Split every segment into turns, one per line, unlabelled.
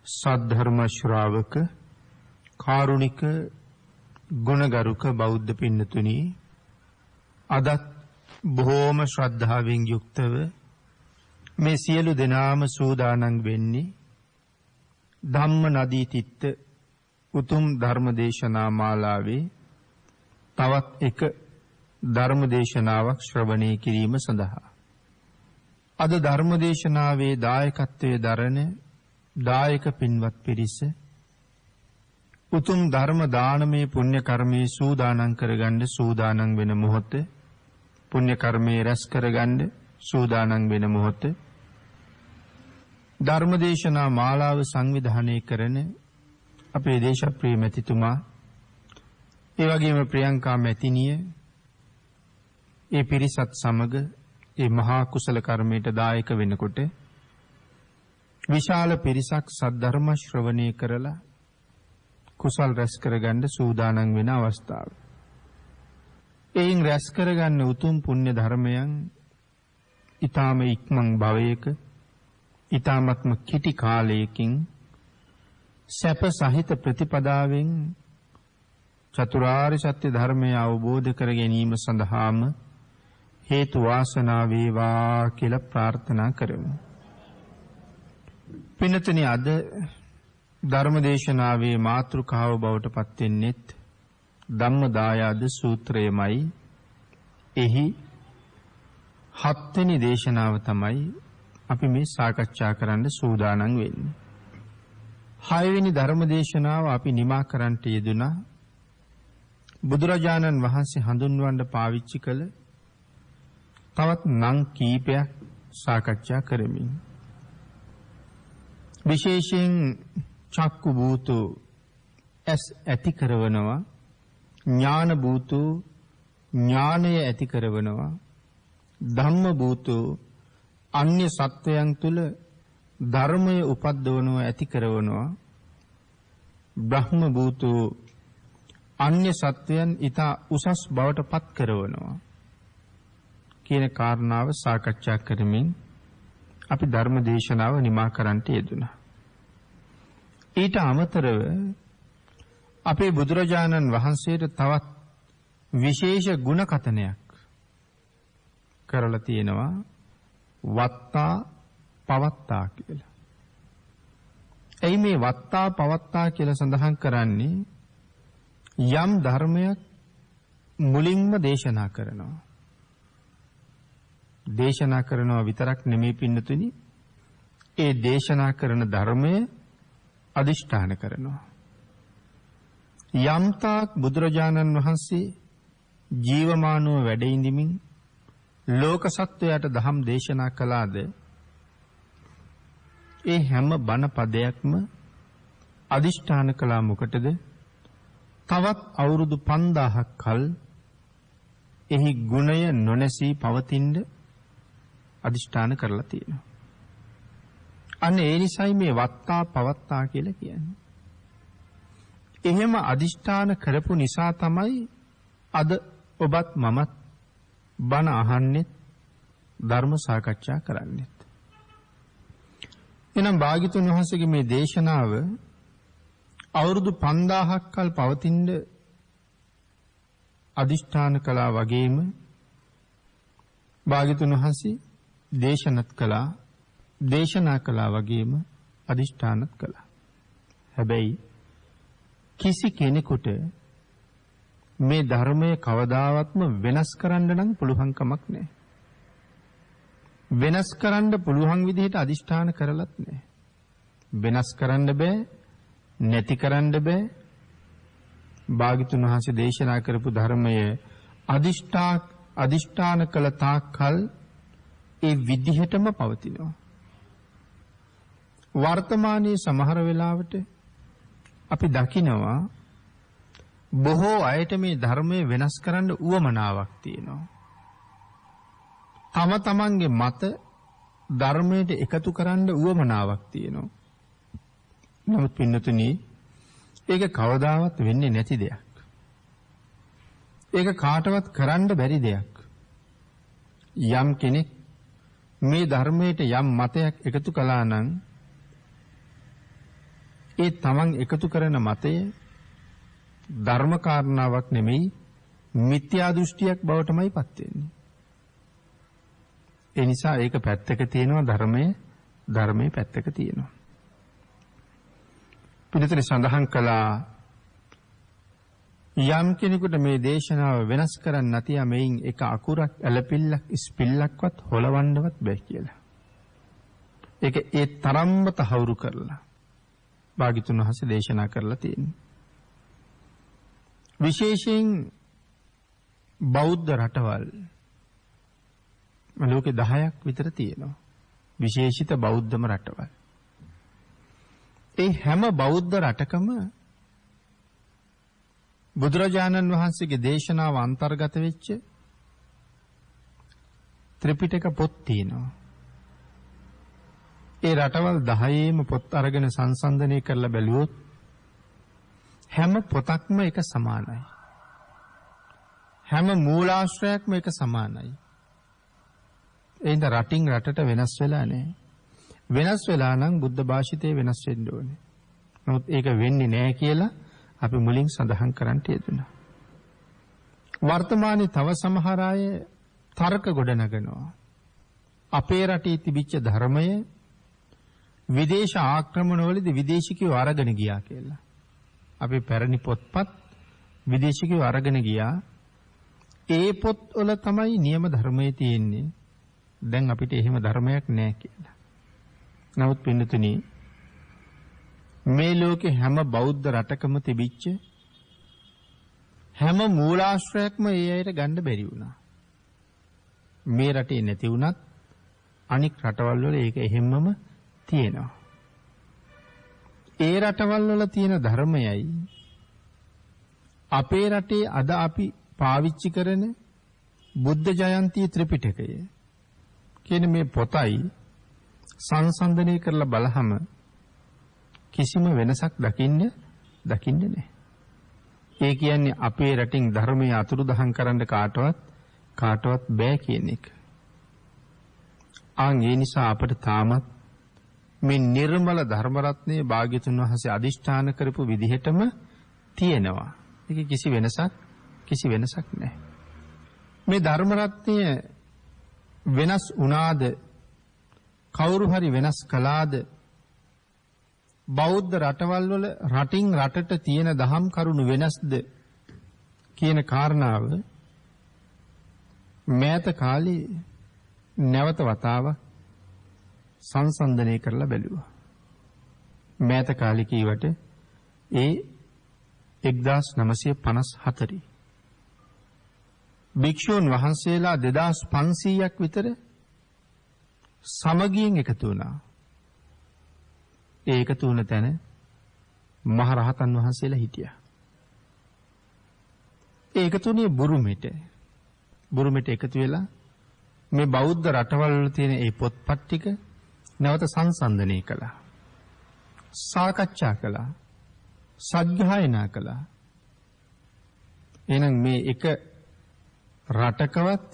සද්ධර්ම ශ්‍රාවක කාරුණික ගුණගරුක බෞද්ධ පින්නතුනි, අදත් බොහෝම ශ්‍රද්ධාවෙන් යුක්තව මේ සියලු දෙනාම සූදානම් වෙන්නේ ධම්ම නදී තිත්ත උතුම් ධර්ම දේශනා මාලාවේ තවත් එක ධර්ම දේශනාවක් ශ්‍රවණය කිරීම සඳහා. අද ධර්ම දේශනාවේ දායකත්වයේ දරන දායක පින්වත් පිරිස උතුම් ධර්ම දානමය පුණ්‍ය කර්මයේ සූදානම් කරගන්න සූදානම් වෙන මොහොත, පුණ්‍ය කර්මයේ රැස් කරගන්න සූදානම් වෙන මොහොත, ධර්ම දේශනා මාලාව සංවිධානය කරන අපේ දේශප්‍රිය මැතිතුමා, ඒ වගේම ප්‍රියංකා මැතිණිය, ඒ පිරිසත් සමග ඒ මහා කුසල කර්මයට දායක වෙනකොට විශාල පිරිසක් සද්ධර්ම ශ්‍රවණය කරලා කුසල් රැස් කරගන්න සූදානම් වෙන අවස්ථාව. එයින් රැස් කරගන්න උතුම් පුණ්‍ය ධර්මයන් ඊ타ම ඉක්මන් භවයක ඊ타මත්ම කිටි කාලයකින් සැප සහිත ප්‍රතිපදාවෙන් චතුරාර්ය සත්‍ය ධර්මය අවබෝධ කර ගැනීම සඳහාම හේතු වාසනා වේවා කියලා ප්‍රාර්ථනා කරමු. පින්නතුනි, අද ධර්මදේශනාවේ මාතෘකාව බවට පත් වෙන්නේත් ධම්මදායාද සූත්‍රයමයි. එහි 7 වෙනි දේශනාව තමයි අපි මේ සාකච්ඡා කරන්න සූදානම් වෙන්නේ. 6 වෙනි ධර්මදේශනාව අපි නිමා කරන්නට යෙදුණා බුදුරජාණන් වහන්සේ හඳුන්වන්න පාවිච්චි කළ තවත් නම් කීපයක් සාකච්ඡා කරමින්. විශේෂයෙන් චක්කු භූතු ඇස් ඇති කරවනවා, ඥාන භූතු ඥානය ඇති කරවනවා, ධම්ම භූතු අන්‍ය සත්වයන් තුල ධර්මය උපද්දවනවා ඇති කරවනවා, බ්‍රහ්ම භූතු අන්‍ය සත්වයන් ඊට උසස් බවට පත් කරවනවා කියන කාරණාව සාකච්ඡා කරමින් අපි ධර්ම දේශනාව නිමා කරන්නට යෙදුණා. ඊට අමතරව අපේ බුදුරජාණන් වහන්සේට තවත් විශේෂ ගුණ කතනයක් කරලා තියෙනවා, වත්තා පවත්තා කියලා. එයි මේ වත්තා පවත්තා කියලා සඳහන් කරන්නේ යම් ධර්මයක් මුලින්ම දේශනා කරනවා. දේශනා කරනවා විතරක් නෙමෙයි පින්නතුනි, ඒ දේශනා කරන ධර්මය අදිෂ්ඨාන කරනවා. යම්තාක් බුදුරජාණන් වහන්සේ ජීවමානව වැඩ ඉඳිමින් ලෝක සත්වයාට ධම් දේශනා කළාද, ඒ හැම බණ පදයක්ම අදිෂ්ඨාන කළා මොකටද? තවත් අවුරුදු 5000ක් කල් එහි ගුණය නොනැසී පවතින්න අදිෂ්ඨාන කරලා තියෙනවා. අන්න ඒ නිසයි මේ වත්තා පවත්තා කියලා කියන්නේ. එහෙම අදිෂ්ඨාන කරපු නිසා තමයි අද ඔබත් මමත් බණ අහන්නෙත් ධර්ම සාකච්ඡා කරන්නෙත්. එනම් භාග්‍යතුන් වහන්සේගේ මේ දේශනාව අවුරුදු 5000ක් කල් පවතින්න අදිෂ්ඨාන කළා වගේම භාග්‍යතුන් වහන්සේ දේශනා කළා වගේම අදිෂ්ඨානත් කළා. හැබැයි කිසි කෙනෙකුට මේ ධර්මයේ කවදාවත්ම වෙනස් කරන්න නම් පුළුවන් කමක් නැහැ. වෙනස් කරන්න පුළුවන් විදිහට අදිෂ්ඨාන කරලත් නැහැ. වෙනස් කරන්න බෑ, නැති කරන්න බෑ. භාග්‍යතුන් වහන්සේ දේශනා කරපු ධර්මය අදිෂ්ඨාන කළ තාක්කල් ඒ විදිහටම පවතිනවා. වර්තමානයේ සමහර වෙලාවට අපි දකිනවා බොහෝ අයට මේ ධර්මය වෙනස් කරන්න උවමනාවක් තියෙනවා. තම තමන්ගේ මත ධර්මයට එකතු කරන්න උවමනාවක් තියෙනවා. නමුත් පින්නතුනි, ඒක කවදාවත් වෙන්නේ නැති දෙයක්. ඒක කාටවත් කරන්න බැරි දෙයක්. යම් කෙනෙක් මේ ධර්මයට යම් මතයක් එකතු කළා නම් ඒ තමන් එකතු කරන මතය ධර්ම කාරණාවක් නෙමෙයි මිත්‍යා දෘෂ්ටියක් බවටමයි පත් වෙන්නේ. ඒ නිසා ඒක පැත්තක තියෙනවා ධර්මයේ පැත්තක තියෙනවා. පිළිතුර සඳහන් කළා යම් කෙනෙකුට මේ දේශනාව වෙනස් කරන්න නැතිව මේන් එක අකුරක් ඇලපිල්ලක් ස්පිල්ලක්වත් හොලවන්නවත් බෑ කියලා. ඒක ඒ තරම්ම තහවුරු කරලා භාග්‍යතුන් වහන්සේ දේශනා කරලා තියෙනවා. විශේෂයෙන් බෞද්ධ රටවල් ලෝකේ 10ක් විතර තියෙනවා. විශේෂිත බෞද්ධම රටවල්. ඒ හැම බෞද්ධ රටකම බුදුරජාණන් වහන්සේගේ දේශනාව අන්තර්ගත වෙච්ච ත්‍රිපිටක පොත් තියෙනවා. ඒ රටවල් 10ේම පොත් අරගෙන සංසන්දනය කරලා බැලුවොත් හැම පොතක්ම එක සමානයි. හැම මූලාශ්‍රයක්ම එක සමානයි. එහෙනම් රටින් රටට වෙනස් වෙලා නැහැ. වෙනස් වෙලා නම් බුද්ධ භාෂිතේ වෙනස් වෙන්න ඕනේ. නමුත් ඒක වෙන්නේ නැහැ කියලා අපි මුලින් සඳහන් කරන්න යෙදුණා. වර්තමානයේ තව සමහර අය තර්ක ගොඩනගනවා. අපේ රටේ තිබිච්ච ධර්මය විදේශ ආක්‍රමණවලදී විදේශිකයෝ අරගෙන ගියා කියලා. අපේ පැරණි පොත්පත් විදේශිකයෝ අරගෙන ගියා. ඒ පොත්වල තමයි නියම ධර්මයේ තියෙන්නේ. දැන් අපිට එහෙම ධර්මයක් නැහැ කියලා. නමුත් පින්නතුනි මේ ලෝකේ හැම බෞද්ධ රටකම තිබිච්ච හැම මූලාශ්‍රයක්ම ඒ අයට ගන්න බැරි වුණා. මේ රටේ නැති වුණත් අනික් රටවල් වල ඒක එහෙම්මම තියෙනවා. ඒ රටවල් වල තියෙන ධර්මයයි අපේ රටේ අද අපි පාවිච්චි කරන බුද්ධ ජයන්ති ත්‍රිපිටකය කියන මේ පොතයි සංසන්දනය කරලා බලහම කිසිම වෙනසක් දකින්නේ නැහැ. ඒ කියන්නේ අපේ රටින් ධර්මයේ අතුරුදහන් කරන්න කාටවත් බෑ කියන එක. ඒ නිසා අපිට තාමත් මේ නිර්මල ධර්ම රත්නයේ භාග්‍යතුන් වහන්සේ අදිෂ්ඨාන කරපු විදිහටම තියෙනවා. ඒක කිසි වෙනසක් නැහැ. මේ ධර්ම රත්නය වෙනස් වුණාද කවුරු හරි වෙනස් කළාද බෞද්ධ රටවල් වල රටින් රටට තියෙන දහම් කරුණු වෙනස්ද කියන කාරණාව මෑත කාලේ නැවත වතාවක් සංසන්දනය කරලා බැලුවා. මෑත කාලේ කීවට ඒ 1954 භික්ෂුන් වහන්සේලා 2500ක් විතර සමගියෙන් එකතු වුණා. ඒ එකතු වුණ තැන මහරහතන් වහන්සේලා හිටියා. ඒ එකතුනේ බුරුමෙට එකතු වෙලා මේ බෞද්ධ රටවල් වල තියෙන ඒ පොත්පත් ටික නැවත සංසන්දනය කළා. සාකච්ඡා කළා. සජ්ජායනා කළා. එහෙනම් මේ එක රටකවත්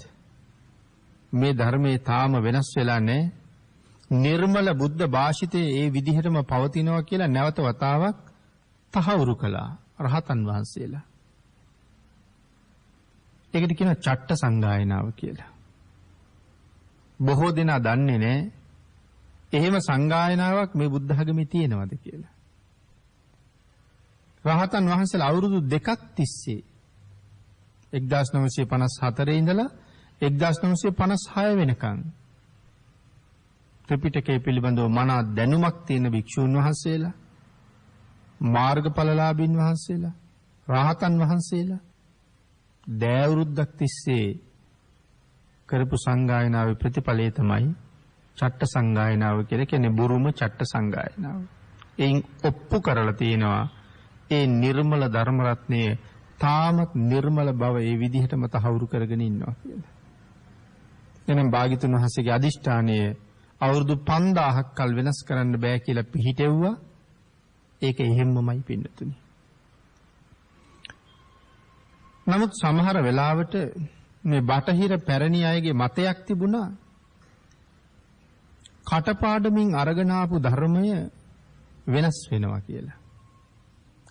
මේ ධර්මයේ තාම වෙනස් වෙලා නැහැ. නිර්මල බුද්ධ භාෂිතයේ ඒ විදිහටම පවතිනවා කියලා නැවත වතාවක් තහවුරු කළා රහතන් වහන්සේලා. ඒකට කියනවා චට්ට සංගායනාව කියලා. බොහෝ දෙනා දන්නේ නැහැ එහෙම සංගායනාවක් මේ බුද්ධ ධර්මයේ තියෙනවද කියලා. රහතන් වහන්සේලා අවුරුදු 2ක් තිස්සේ 1954 ඉඳලා 1956 වෙනකන් ත්‍රිපිටකය පිළිබඳව මනා දැනුමක් තියෙන භික්ෂූන් වහන්සේලා, මාර්ගඵලලාභීන් වහන්සේලා, රහතන් වහන්සේලා දෑවුරුද්දක් තිස්සේ කරපු සංගායනාවේ ප්‍රතිඵලය තමයි චට්ට සංගායනාව කියලා කියන්නේ බුරුම චට්ට සංගායනාව. එයින් ඔප්පු කරලා තියෙනවා ඒ නිර්මල ධර්ම රත්නයේ තාමත් නිර්මල බව ඒ විදිහටම තහවුරු කරගෙන ඉන්නවා කියලා. එනම් භාග්‍යතුන් වහන්සේගේ අදිෂ්ඨානය අවුරුදු 5000ක් කල් වෙනස් කරන්න බෑ කියලා පිළිහිටෙව්වා. ඒක එහෙම්මමයි පින්නතුනි. නමුත් සමහර වෙලාවට මේ බටහිර පැරණි අයගේ මතයක් තිබුණා. කටපාඩමින් අරගෙන ආපු ධර්මය වෙනස් වෙනවා කියලා.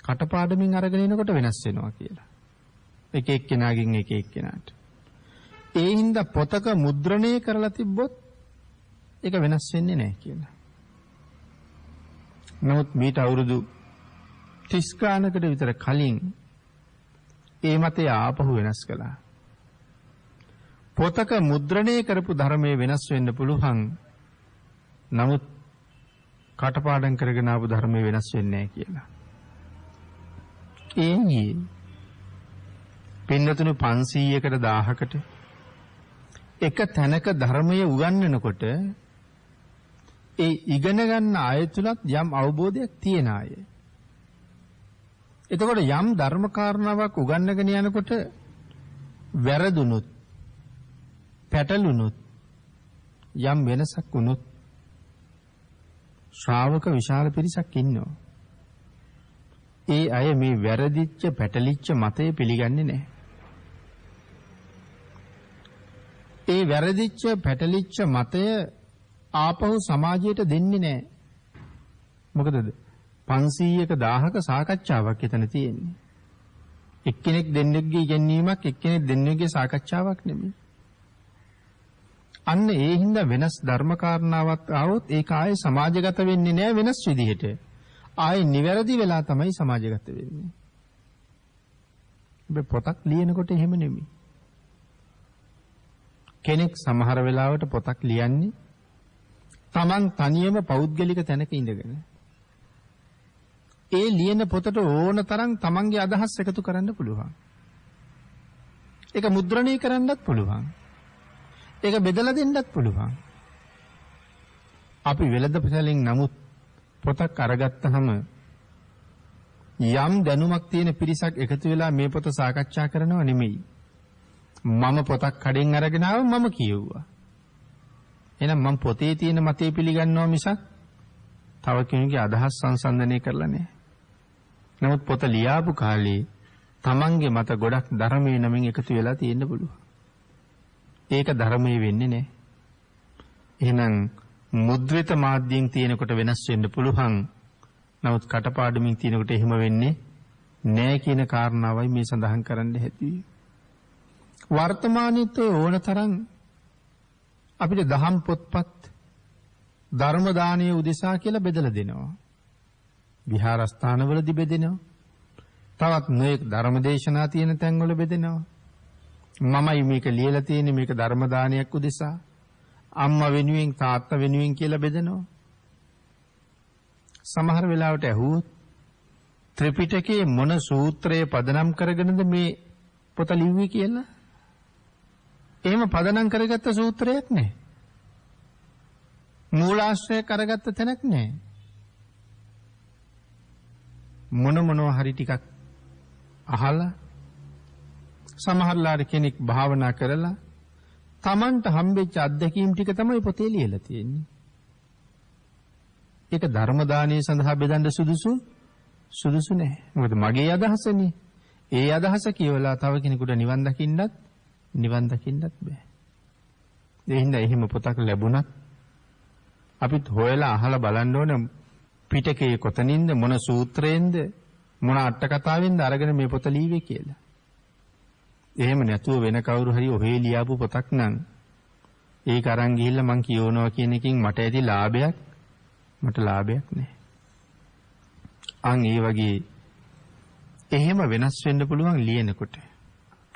කටපාඩමින් අරගෙන එනකොට වෙනස් වෙනවා කියලා. එක එක්කෙනාගෙන් එක එක්කෙනාට. ඒ හින්දා පොතක මුද්‍රණය කරලා තිබ්බොත් ඒක වෙනස් වෙන්නේ නැහැ කියලා. නමුත් මීට අවුරුදු 30 ගානකට විතර කලින් ඒ මතය ආපහු වෙනස් කළා. පොතක මුද්‍රණය කරපු ධර්මයේ වෙනස් වෙන්න පුළුවන්. නමුත් කටපාඩම් කරගෙන ආපු ධර්මයේ වෙනස් වෙන්නේ නැහැ කියලා. ඒයි පින්නතුණු 500කට 1000කට එක තැනක ධර්මයේ උගන්වනකොට ඒ ඉගෙන ගන්න අය තුලත් යම් අවබෝධයක් තියෙන අය. එතකොට යම් ධර්ම කාරණාවක් උගන්වගෙන යනකොට වැරදුනොත් පැටලුනොත් යම් වෙනසක් වුනොත් ශ්‍රාවක විශාල පිරිසක් ඉන්නවා. ඒ අය මේ වැරදිච්ච පැටලිච්ච මතය පිළිගන්නේ නැහැ. ඒ වැරදිච්ච පැටලිච්ච මතය ආපහු සමාජයට දෙන්නේ නැහැ. මොකදද 500ක 1000ක සාකච්ඡාවක් එතන තියෙන්නේ. එක්කෙනෙක් දෙන්නෙක්ගේ ඉගැන්වීමක් එක්කෙනෙක් දෙන්නෙක්ගේ සාකච්ඡාවක් නෙමෙයි. අන්න ඒ හින්දා වෙනස් ධර්ම කාරණාවක් ආවොත් ඒක ආයේ සමාජගත වෙන්නේ නැහැ වෙනස් විදිහට. ආයේ නිවැරදි වෙලා තමයි සමාජගත වෙන්නේ. ඔබ පොතක් ලියනකොට එහෙම නෙමෙයි. කෙනෙක් සමහර වෙලාවට පොතක් ලියන්නේ Taman තනියම පෞද්ගලික තැනක ඉඳගෙන. ඒ ලියන පොතට ඕන තරම් Tamanගේ අදහස් එකතු කරන්න පුළුවන්. ඒක මුද්‍රණය කරන්නත් පුළුවන්. ඒක බෙදලා දෙන්නත් පුළුවන්. අපි වෙළඳපොළෙන් නමුත් පොතක් අරගත්තහම යම් දැනුමක් තියෙන පිරිසක් එකතු වෙලා මේ පොත සාකච්ඡා කරනව නෙමෙයි. මම පොතක් කඩෙන් අරගෙන ආව මම කියුවා. එහෙනම් මම පොතේ තියෙන මතය පිළිගන්නවා මිසක් තව කෙනෙකුගේ අදහස් සංසන්දනය කරලා නැහැ. නමුත් පොත ලියාපු කාලේ තමන්ගේ මත ගොඩක් ධර්මයේ නමින් එකතු වෙලා තියෙන්න පුළුවන්. ඒක ධර්මයේ වෙන්නේ නැහැ. එහෙනම් මුද්‍රිත මාධ්‍යයෙන් තියෙනකොට වෙනස් වෙන්න පුළුවන්. නමුත් කටපාඩමින් තියෙනකොට එහෙම වෙන්නේ නැහැ කියන කාරණාවයි මේ සඳහන් කරන්න හැදුවේ. වර්තමානයේත් ඕන තරම් අපිට දහම් පොත්පත් ධර්ම දානයේ උදෙසා කියලා බෙදලා දෙනවා. විහාරස්ථානවලදී බෙදෙනවා. තවත් මේක ධර්ම දේශනා තියෙන තැන්වල බෙදෙනවා. මමයි මේක ලියලා තියෙන්නේ මේක ධර්ම දානයක් උදෙසා. අම්මා වෙනුවෙන් තාත්තා වෙනුවෙන් කියලා බෙදෙනවා. සමහර වෙලාවට ඇහුවොත් ත්‍රිපිටකයේ මොන සූත්‍රයේ පදනම් කරගෙනද මේ පොත ලිව්වේ කියලා? එහෙම පදනම් කරගත්ත සූත්‍රයක් නැහැ. මූලාශ්‍රය කරගත්ත තැනක් නැහැ. මොනවා හරි ටිකක් අහලා සමහරලාට කෙනෙක් භාවනා කරලා Tamanට හම්බෙච්ච අත්දැකීම් ටික තමයි පොතේ ලියලා තියෙන්නේ. ඒක ධර්ම දානයේ සඳහා බෙදන්න සුදුසු නැහැ. මොකද මගේ අදහසනේ. ඒ අදහස කියවලා තව කෙනෙකුට නිවන් දකින්නත් බෑ. ඒ හින්දා එහෙම පොතක් ලැබුණත් අපිත් හොයලා අහලා බලන්න ඕන පිටකයේ කොතනින්ද මොන සූත්‍රයෙන්ද මොන අට කතාවෙන්ද අරගෙන මේ පොත ලියුවේ කියලා. එහෙම නැතුව වෙන කවුරු හරි ඔහේ ලියාපු පොතක් නම් ඒක අරන් ගිහිල්ලා මං කියවනවා කියන එකකින් මට ඇති ලාභයක් නැහැ. අන් ඒ වගේ එහෙම වෙනස් වෙන්න පුළුවන් ලියනකොට.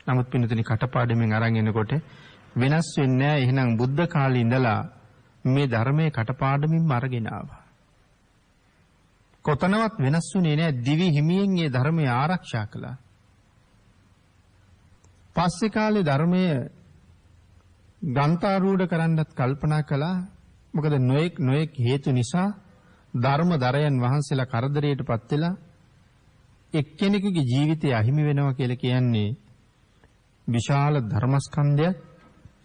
නමුත් පින්නතුනි කටපාඩමින් අරන් එනකොට වෙනස් වෙන්නේ නැහැ. එහෙනම් බුද්ධ කාලේ ඉඳලා මේ ධර්මයේ කටපාඩමින්ම අරගෙන ආවා. කොතනවත් වෙනස් වුණේ නැහැ. දිවි හිමියෙන් මේ ධර්මය ආරක්ෂා කළා. පස්සේ කාලේ ධර්මය ග්‍රන්ථාරූඪ කරන්නත් කල්පනා කළා. මොකද නොඑක් හේතු නිසා ධර්මදරයන් වහන්සේලා කරදරයටපත් වෙලා එක්කෙනෙකුගේ ජීවිතය අහිමි වෙනවා කියලා කියන්නේ විශාල ධර්මස්කන්ධයක්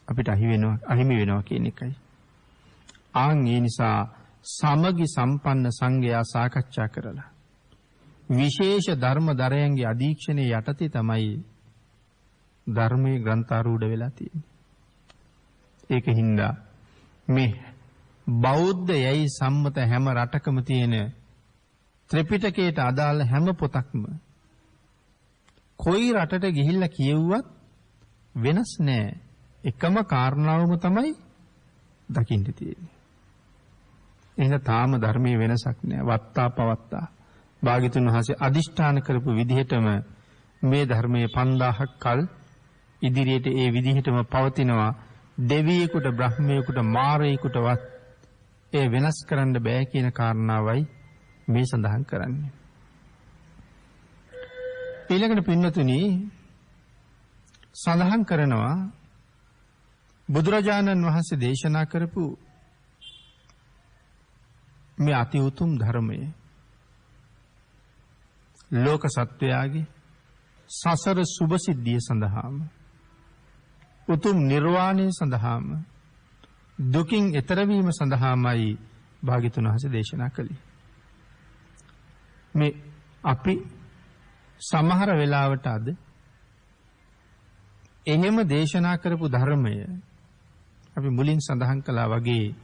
අපිට අහිමි වෙනවා කියන එකයි. ආන් ඒ නිසා සමගි සම්පන්න සංඝයා සාකච්ඡා කරලා විශේෂ ධර්මදරයන්ගේ අධීක්ෂණයේ යටතේ තමයි ධර්මයේ ග්‍රන්ථාරූඪ වෙලා තියෙන්නේ. ඒකින්ද මේ බෞද්ධයයි සම්මත හැම රටකම තියෙන ත්‍රිපිටකයට අදාළ හැම පොතක්ම කොයි රටට ගිහිල්ලා කියවුවත් වෙනස් නෑ. එකම කාරණාවම තමයි දකින්න තියෙන්නේ. එහෙනම් තාම ධර්මයේ වෙනසක් නෑ. වත්තා පවත්තා. භාග්‍යතුන් වහන්සේ අදිෂ්ඨාන කරපු විදිහටම මේ ධර්මයේ 5000ක් කල් ඉදිරියට ඒ විදිහටම පවතිනවා. දෙවියෙකුට, බ්‍රහ්මයෙකුට, මාරයෙකුටවත් ඒ වෙනස් කරන්න බෑ කියන කාරණාවයි මේ සඳහන් කරන්නේ. ඊළඟට පින්නතුනි සඳහන් කරනවා බුදුරජාණන් වහන්සේ දේශනා කරපු මේ අති උතුම් ධර්මය ලෝක සත්වයාගේ සසර සුභ සිද්ධිය සඳහාම උතුම් නිර්වාණය සඳහාම දුකින් එතර වීම සඳහාමයි භාග්‍යතුන් වහන්සේ දේශනා කළේ. මේ අපි සමහර වෙලාවට අද එහෙම දේශනා කරපු ධර්මය අපි මුලින් සඳහන් කළා වගේ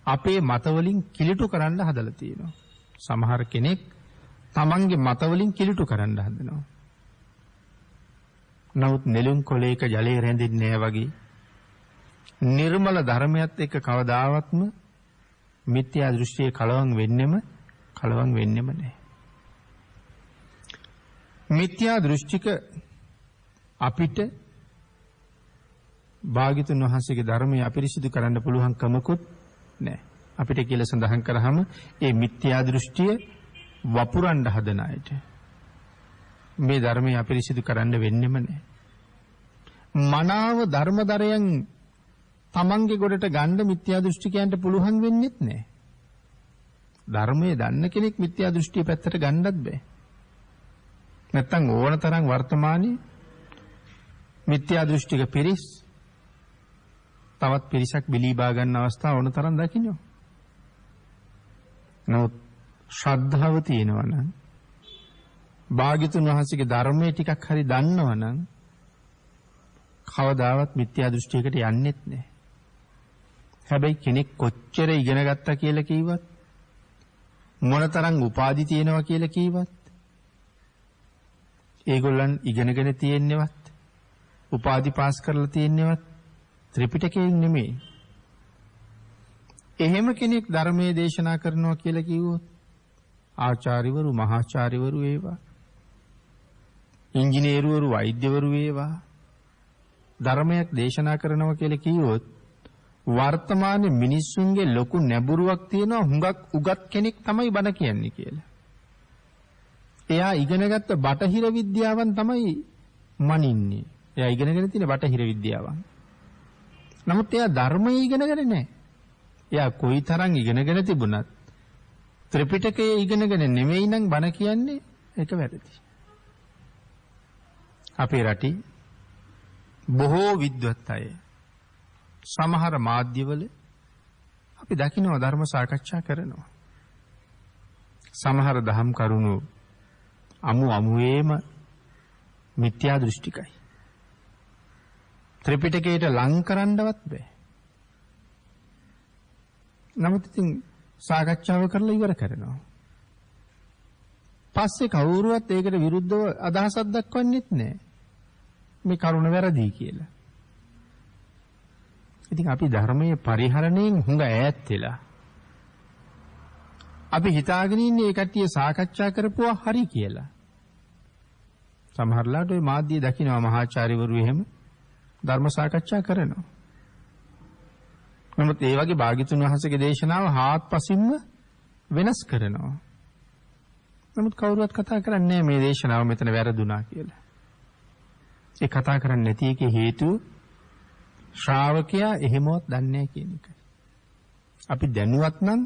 අපේ මතවලින් කිලිටු කරන්න හදලා තියෙනවා. සමහර කෙනෙක් තමන්ගේ මතවලින් කිලිටු කරන්න හදනවා. නමුත් නෙළුම් කොළයක ජලය රැඳෙන්නේ නැහැ වගේ නිර්මල ධර්මයත් එක්ක කවදාවත්ම මිත්‍යා දෘෂ්ටියේ කලවම් වෙන්නෙම නැහැ. මිත්‍යා දෘෂ්ටික අපිට භාග්‍යතුන් වහන්සේගේ ධර්මය අපිරිසිදු කරන්න පුළුවන් කමකුත් නැහැ. අපිට කියලා සඳහන් කරාම ඒ මිත්‍යා දෘෂ්ටිය වපුරන්න හදන අයට මේ ධර්මය අපිරිසිදු කරන්න වෙන්නෙම නැහැ. මනාව ධර්මදරයන් තමන්ගේ ගොඩට ගන්න මිත්‍යා දෘෂ්ටිකයන්ට පුළුවන් වෙන්නේත් නැහැ. ධර්මයේ දන්න කෙනෙක් මිත්‍යා දෘෂ්ටිය පැත්තට ගන්නත් බෑ. නැත්තම් ඕන තරම් වර්තමානයේ මිත්‍යා දෘෂ්ටික පිරිස් තවත් පිරිසක් බිලීබා ගන්න අවස්ථා ඕන තරම් දකින්නවා. නමුත් ශ්‍රද්ධාව තියෙනවා නම් භාග්‍යතුන් වහන්සේගේ ධර්මයේ ටිකක් හරි දන්නවා නම් කවදාවත් මිත්‍යා දෘෂ්ටියකට යන්නේත් නැහැ. හැබැයි කෙනෙක් කොච්චර ඉගෙන ගත්තා කියලා කිව්වත් මොනතරම් උපාධි තියෙනවා කියලා කිව්වත් ඒගොල්ලන් ඉගෙනගෙන තියෙන්නේවත් උපාධි පාස් කරලා තියෙන්නේවත් ත්‍රිපිටකයෙන් නෙමෙයි. එහෙම කෙනෙක් ධර්මයේ දේශනා කරනවා කියලා කිව්වොත් ආචාර්යවරු මහාචාර්යවරු වේවා ඉංජිනේරුවරු වෛද්‍යවරු වේවා ධර්මයක් දේශනා කරනවා කියලා කිව්වොත් වර්තමාන මිනිස්සුන්ගේ ලොකු නැඹුරුවක් තියෙනවා හුඟක් උගත් කෙනෙක් තමයි බණ කියන්නේ කියලා. එයා ඉගෙනගත්ත බටහිර විද්‍යාවන් තමයි මනින්නේ. එයා ඉගෙනගෙන තියෙන බටහිර විද්‍යාවන්. නමුත් එයා ධර්මය ඉගෙනගෙන නැහැ. එයා කොයිතරම් ඉගෙනගෙන තිබුණත් ත්‍රිපිටකයේ ඉගෙනගෙන නෙමෙයි නම් බණ කියන්නේ ඒක වැරදි. අපේ රටේ බොහෝ විද්වත් අය සමහර මාධ්‍යවල අපි දකිනවා ධර්ම සාකච්ඡා කරනවා. සමහර දහම් කරුණු අමුවේම මිත්‍යා දෘෂ්ටිකයි. ත්‍රිපිටකයට ලං කරන්නවත් බෑ. නමුත් ඉතින් සාකච්ඡාව කරලා ඉවර කරනවා. පස්සේ කවුරුවත් ඒකට විරුද්ධව අදහසක් දක්වන්නේත් නැහැ. මේ කරුණ වැරදි කියලා. ඉතින් අපි ධර්මයේ පරිහරණයෙන් හුඟ ඈත් වෙලා අපි හිතාගෙන ඉන්නේ ඒ කට්ටිය සාකච්ඡා කරපුවා හරි කියලා. සමහරලාට ওই මාධ්‍ය දකින්නවා මහාචාර්යවරු එහෙම ධර්ම සාකච්ඡා කරනවා. නමුත් ඒ වගේ භාග්‍යතුන් වහන්සේගේ දේශනාව හාත්පසින්ම වෙනස් කරනවා. නමුත් කවුරුවත් කතා කරන්නේ මේ දේශනාව මෙතන වැරදුනා කියලා. ඒ කතා කරන්නේ නැති එකේ හේතුව ශ්‍රාවකයා එහෙමවත් දන්නේ නැහැ කියන එකයි. අපි දැනුවත් නම්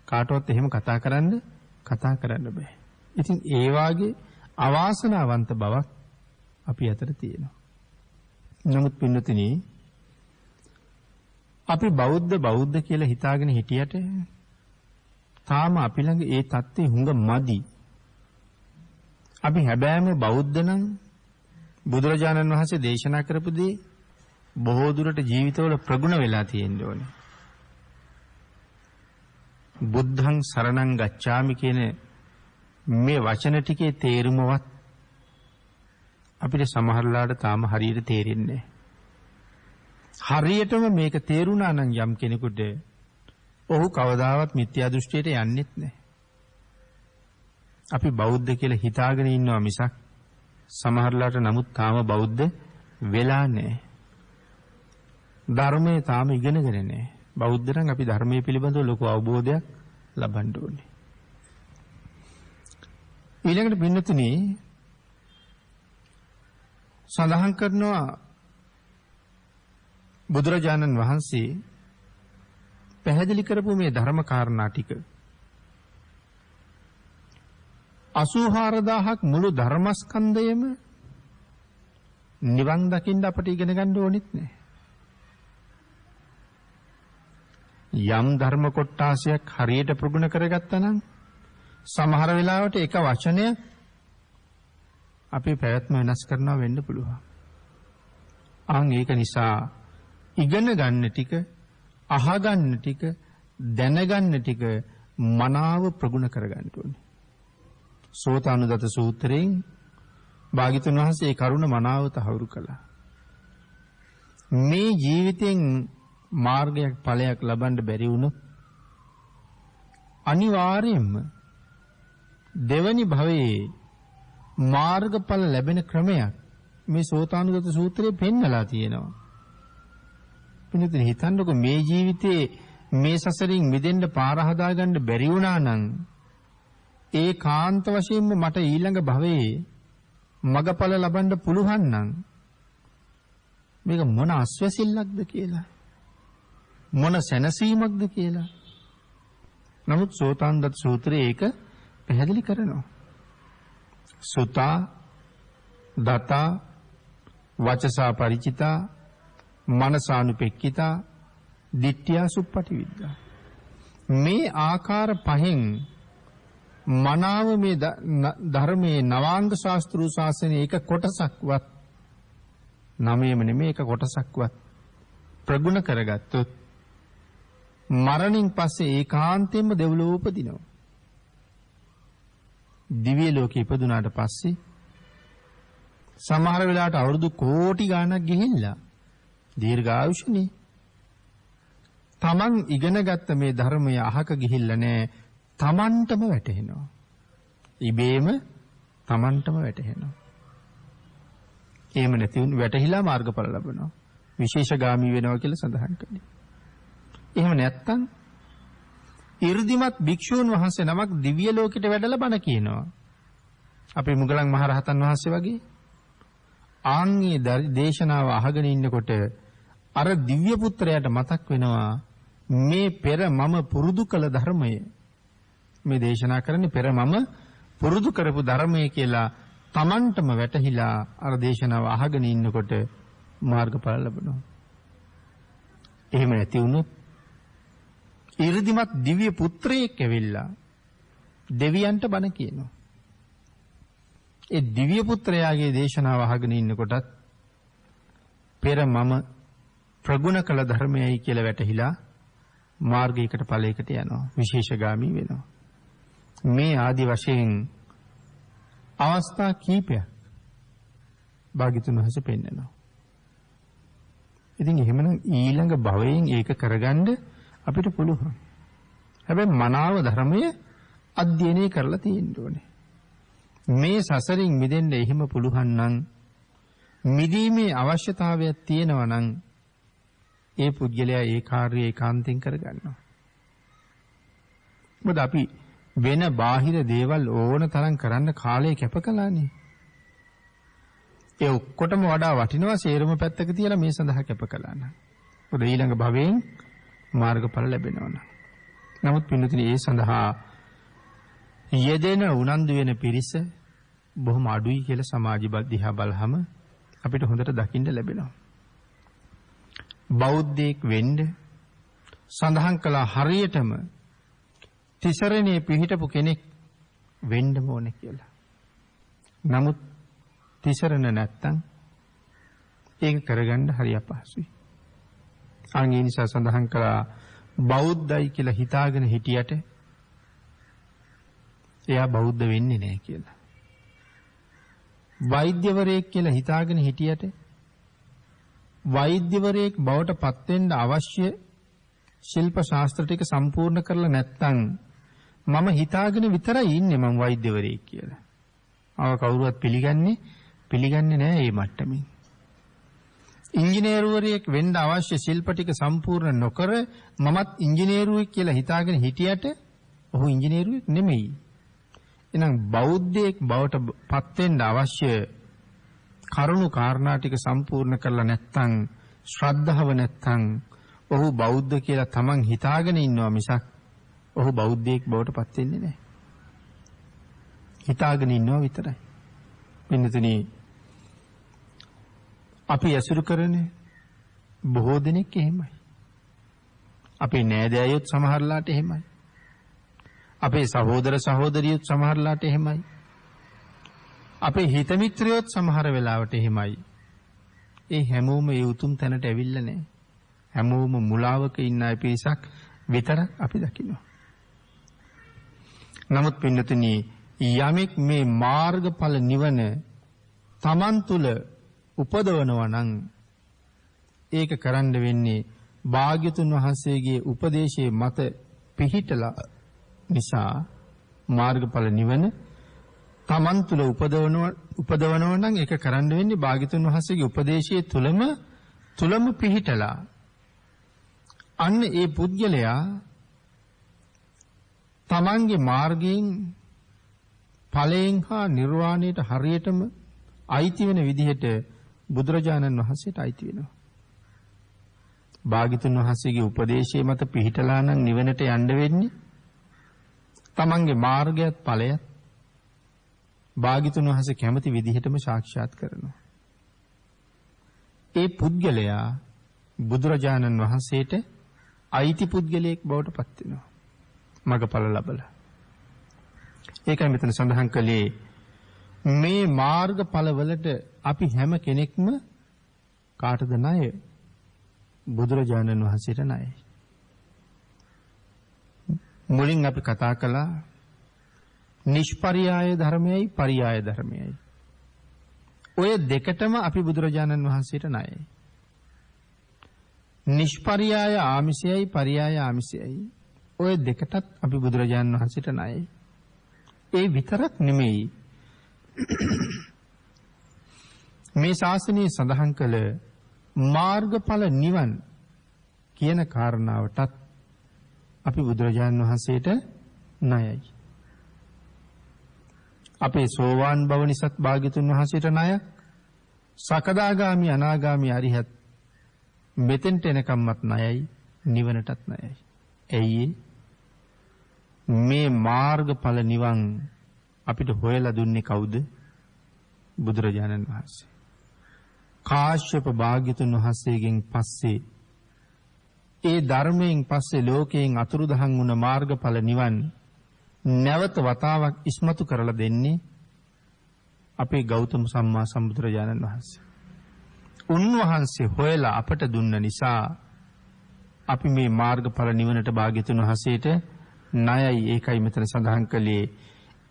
කාටවත් එහෙම කතා කරන්න බෑ. ඉතින් ඒ වාගේ අවාසනාවන්ත බවක් අපි අතර තියෙනවා. නමුත් පින්නතුනි අපි බෞද්ධ කියලා හිතාගෙන හිටියට තාම අපි ළඟ ඒ தත්ත්වය හුඟ මදි. අපි හැබෑම බෞද්ධ නම් බුදුරජාණන් වහන්සේ දේශනා කරපු දේ බොහෝ දුරට ජීවිතවල ප්‍රගුණ වෙලා තියෙන්න ඕනේ. බුද්ධං සරණං ගච්ඡාමි කියන මේ වචන ටිකේ තේරුමවත් අපිට සමහරලාට තාම හරියට තේරෙන්නේ නැහැ. හරියටම මේක තේරුණා නම් යම් කෙනෙකුට ඔහු කවදාවත් මිත්‍යා දෘෂ්ටියට යන්නෙත් නැහැ. අපි බෞද්ධ කියලා හිතාගෙන ඉන්නවා මිසක් සමහරලාට නමුත් තාම බෞද්ධ වෙලා නැහැ. ධර්මයේ තාම ඉගෙනගෙන නැහැ. බෞද්ධ නම් අපි ධර්මයේ පිළිබඳව ලොකු අවබෝධයක් ලබන්න ඕනේ. ඊළඟට පින්නතුනි සඳහන් කරනවා බුදුරජාණන් වහන්සේ පැහැදිලි කරපු මේ ධර්ම කාරණා ටික 84000ක් මුළු ධර්මස්කන්ධයම නිවන් දකින්න අපට ඉගෙන ගන්න ඕනෙත් නෑ. යම් ධර්ම කොටාසයක් හරියට ප්‍රගුණ කරගත්තා නම් සමහර වෙලාවට එක වචනය අපේ පැවැත්ම වෙනස් කරනවා වෙන්න පුළුවන්. ඒක නිසා ඉගෙන ගන්න ටික, අහගන්න ටික, දැනගන්න ටික මනාව ප්‍රගුණ කරගන්න ඕනේ. සෝතානුදත සූත්‍රයෙන් භාග්‍යතුන් වහන්සේ ඒ කරුණ මනාව තහවුරු කළා. මේ ජීවිතෙන් මාර්ගයක් ඵලයක් ලබන්න බැරි වුණොත් අනිවාර්යයෙන්ම දෙවනි භවයේ මාර්ගඵල ලැබෙන ක්‍රමයක් මේ සෝතානුදත සූත්‍රයේ පෙන්නලා තියෙනවා. පිළිතුරු හිතන්නකො මේ ජීවිතේ මේ සසරින් මිදෙන්න පාර හදාගන්න බැරි වුණා නම් ඒ කාන්ත වශයෙන්ම මට ඊළඟ භවයේ මගඵල ලබන්න පුළුවන් නම් මේක මොන අස්වැසිල්ලක්ද කියලා, මොන සැනසීමක්ද කියලා. නමුත් සෝතානුදත සූත්‍රයේ ඒක පැහැදිලි කරනවා. සුතා දතා වචසා ಪರಿචිතා මනසානුපෙක්කිතා දිට්ඨියා සුප්පටිවිද්දා. මේ ආකාර පහෙන් මනාව මේ ධර්මයේ නවාංග ශාස්ත්‍රීය ශාසනයේ එක කොටසක්වත් නමයේම නෙමෙයි එක කොටසක්වත් ප්‍රගුණ කරගත්තොත් මරණින් පස්සේ ඒකාන්තයෙන්ම දෙව්ලොව උපදිනවා. දිව්‍ය ලෝකේ ඉපදුනාට පස්සේ සමහර වෙලාවට අවුරුදු කෝටි ගණනක් ගිහිල්ලා දීර්ඝායුෂනේ. තමන් ඉගෙනගත්ත මේ ධර්මය අහක ගිහිල්ලා නෑ, තමන්ටම වැටහෙනවා. ඉබේම තමන්ටම වැටහෙනවා. එහෙම නැති වුණ වැටහිලා මාර්ගඵල ලබනවා. විශේෂගාමී වෙනවා කියලා සඳහන් කළේ. එහෙම නැත්තම් 이르දිමත් භික්ෂූන් වහන්සේ නමක් දිව්‍ය ලෝකෙට වැඩලා බණ කියනවා. අපේ මුගලන් මහරහතන් වහන්සේ වගේ ආන්ගේ දේශනාව අහගෙන ඉන්නකොට අර දිව්‍ය පුත්‍රයාට මතක් වෙනවා මේ පෙර මම පුරුදු කළ ධර්මය. මේ දේශනා කරන්නේ පෙර මම පුරුදු කරපු ධර්මය කියලා Tamanටම වැටහිලා අර දේශනාව අහගෙන ඉන්නකොට මාර්ගඵල ලැබෙනවා. එහෙම නැති වුණොත් 이르දිමත් දිව්‍ය පුත්‍රයෙක් ඇවිල්ලා දෙවියන්ට බණ කියනවා. ඒ දිව්‍ය පුත්‍රයාගේ දේශනාව අහගෙන ඉන්නකොටත් පෙර මම ප්‍රගුණ කළ ධර්මයයි කියලා වැටහිලා මාර්ගයකට ඵලයකට යනවා, විශේෂගාමී වෙනවා. මේ ආදි වශයෙන් අවස්ථා කීපයක් භාග්‍යතුන් වහන්සේ පෙන්නනවා. ඉතින් එහෙමනම් ඊළඟ භවයෙන් ඒක කරගන්න අපිට පුළුවන්. හැබැයි මනාව ධර්මය අධ්‍යයනය කරලා තියෙන්න ඕනේ. මේ සසරින් මිදෙන්න එහෙම පුළුවන් නම් මිදීමේ අවශ්‍යතාවයක් තියෙනවා නම් ඒ පුද්ගලයා ඒ කාර්යය ඒකාන්තයෙන් කරගන්නවා. මොකද අපි වෙන බාහිර දේවල් ඕන තරම් කරන්න කාලය කැප කළානේ. ඒ ඔක්කොටම වඩා වටිනවා සේරම පැත්තක තියලා මේ සඳහා කැප කළා නම්. මොකද ඊළඟ භවයෙන් මාර්ගඵල ලැබෙනවා. නමුත් පින්නතුනි ඒ සඳහා යෙදෙන උනන්දු වෙන පිරිස බොහොම අඩුයි කියලා සමාජ දිහා බලහම අපිට හොඳට දකින්න ලැබෙනවා. බෞද්ධයෙක් වෙන්න සඳහන් කළ හරියටම තිසරණේ පිහිටපු කෙනෙක් වෙන්න ඕනේ කියලා. නමුත් තිසරණ නැත්තම් ඒක කරගන්න හරි අපහසුයි. ඒ නිසා සඳහන් කළා බෞද්ධයි කියලා හිතාගෙන හිටියට එයා බෞද්ධ වෙන්නේ නැහැ කියලා. වෛද්‍යවරයෙක් කියලා හිතාගෙන හිටියට වෛද්‍යවරයෙක් බවට පත් වෙන්න අවශ්‍ය ශිල්ප ශාස්ත්‍ර ටික සම්පූර්ණ කරලා නැත්නම් මම හිතාගෙන විතරයි ඉන්නේ මම වෛද්‍යවරයෙක් කියලා. ආව කවුරුවත් පිළිගන්නේ නැහැ මේ මට්ටමින්. ඉංජිනේරුවරයෙක් වෙන්න අවශ්‍ය ශිල්ප ටික සම්පූර්ණ නොකර මමත් ඉංජිනේරුවෙක් කියලා හිතාගෙන හිටියට ඔහු ඉංජිනේරුවෙක් නෙමෙයි. එහෙනම් බෞද්ධයෙක් බවට පත් වෙන්න අවශ්‍ය කරුණු කාරණා ටික සම්පූර්ණ කරලා නැත්නම් ශ්‍රද්ධාව නැත්නම් ඔහු බෞද්ධ කියලා තමන් හිතාගෙන ඉන්නවා මිසක් ඔහු බෞද්ධයෙක් බවට පත් වෙන්නේ නැහැ. හිතාගෙන ඉන්නවා විතරයි. වෙනතුනි අපි ඇසුරු කරන්නේ බොහෝ දෙනෙක් එහෙමයි. අපේ නෑදෑයොත් සමහරලාට එහෙමයි. අපේ සහෝදර සහෝදරියොත් සමහරලාට එහෙමයි. අපේ හිත මිත්‍රයොත් සමහර වෙලාවට එහෙමයි. ඒ හැමෝම ඒ උතුම් තැනට ඇවිල්ලා නැහැ. හැමෝම මුලාවක ඉන්න අය පිරිසක් විතරක් අපි දකිනවා. නමුත් පින්නතුනි යමෙක් මේ මාර්ගඵල නිවන තමන් තුළ උපදවනවා නම් ඒක කරන්න වෙන්නේ භාග්‍යතුන් වහන්සේගේ උපදේශයේ මත පිහිටලා නිසා මාර්ගඵල නිවන තමන් තුළ උපදවනවා නම් ඒක කරන්න වෙන්නේ භාග්‍යතුන් වහන්සේගේ උපදේශයේ තුලම පිහිටලා අන්න ඒ පුද්ගලයා තමන්ගේ මාර්ගයෙන් ඵලයෙන් හා නිර්වාණයට හරියටම අයිති වෙන විදිහට බුදුරජාණන් වහන්සේට අයිති වෙනවා. භාග්‍යතුන් වහන්සේගේ උපදේශයේ මත පිහිටලා නම් නිවනට යන්න වෙන්නේ තමන්ගේ මාර්ගයත් ඵලයත් භාග්‍යතුන් වහන්සේ කැමති විදිහටම සාක්ෂාත් කරනවා. ඒ පුද්ගලයා බුදුරජාණන් වහන්සේට අයිති පුද්ගලයෙක් බවට පත් වෙනවා. මගඵල ලැබලා. ඒකයි මෙතන සඳහන් කළේ මේ මාර්ගඵල වලට අපි හැම කෙනෙක්ම කාටද ණය? බුදුරජාණන් වහන්සේට ණයයි. මුලින් අපි කතා කළා නිෂ්පරියාය ධර්මයයි පරියාය ධර්මයයි. ඔය දෙකටම අපි බුදුරජාණන් වහන්සේට ණයයි. නිෂ්පරියාය ආමිෂයයි පරියාය ආමිෂයයි. ඔය දෙකටත් අපි බුදුරජාණන් වහන්සේට ණයයි. ඒ විතරක් නෙමෙයි මේ ශාසනයේ සඳහන් කළ මාර්ගඵල නිවන් කියන කාරණාවටත් අපි බුදුරජාණන් වහන්සේට ණයයි. අපේ සෝවාන් බව නිසාත් භාග්‍යතුන් වහන්සේට ණයක්. සකදාගාමි අනාගාමි අරිහත් මෙතෙන්ට එනකම්මත් ණයයි නිවනටත් ණයයි. ඇයි මේ මාර්ගඵල නිවන් අපිට හොයලා දුන්නේ කවුද? බුදුරජාණන් වහන්සේ. කාශ්‍යප භාග්‍යතුන් වහන්සේගෙන් පස්සේ ඒ ධර්මයෙන් පස්සේ ලෝකයෙන් අතුරුදහන් වුණ මාර්ගඵල නිවන් නැවත වතාවක් ඉස්මතු කරලා දෙන්නේ අපේ ගෞතම සම්මා සම්බුදුරජාණන් වහන්සේ. උන්වහන්සේ හොයලා අපට දුන්න නිසා අපි මේ මාර්ගඵල නිවනට භාග්‍යතුන් වහන්සේට ණයයි. ඒකයි මෙතන සඳහන් කළේ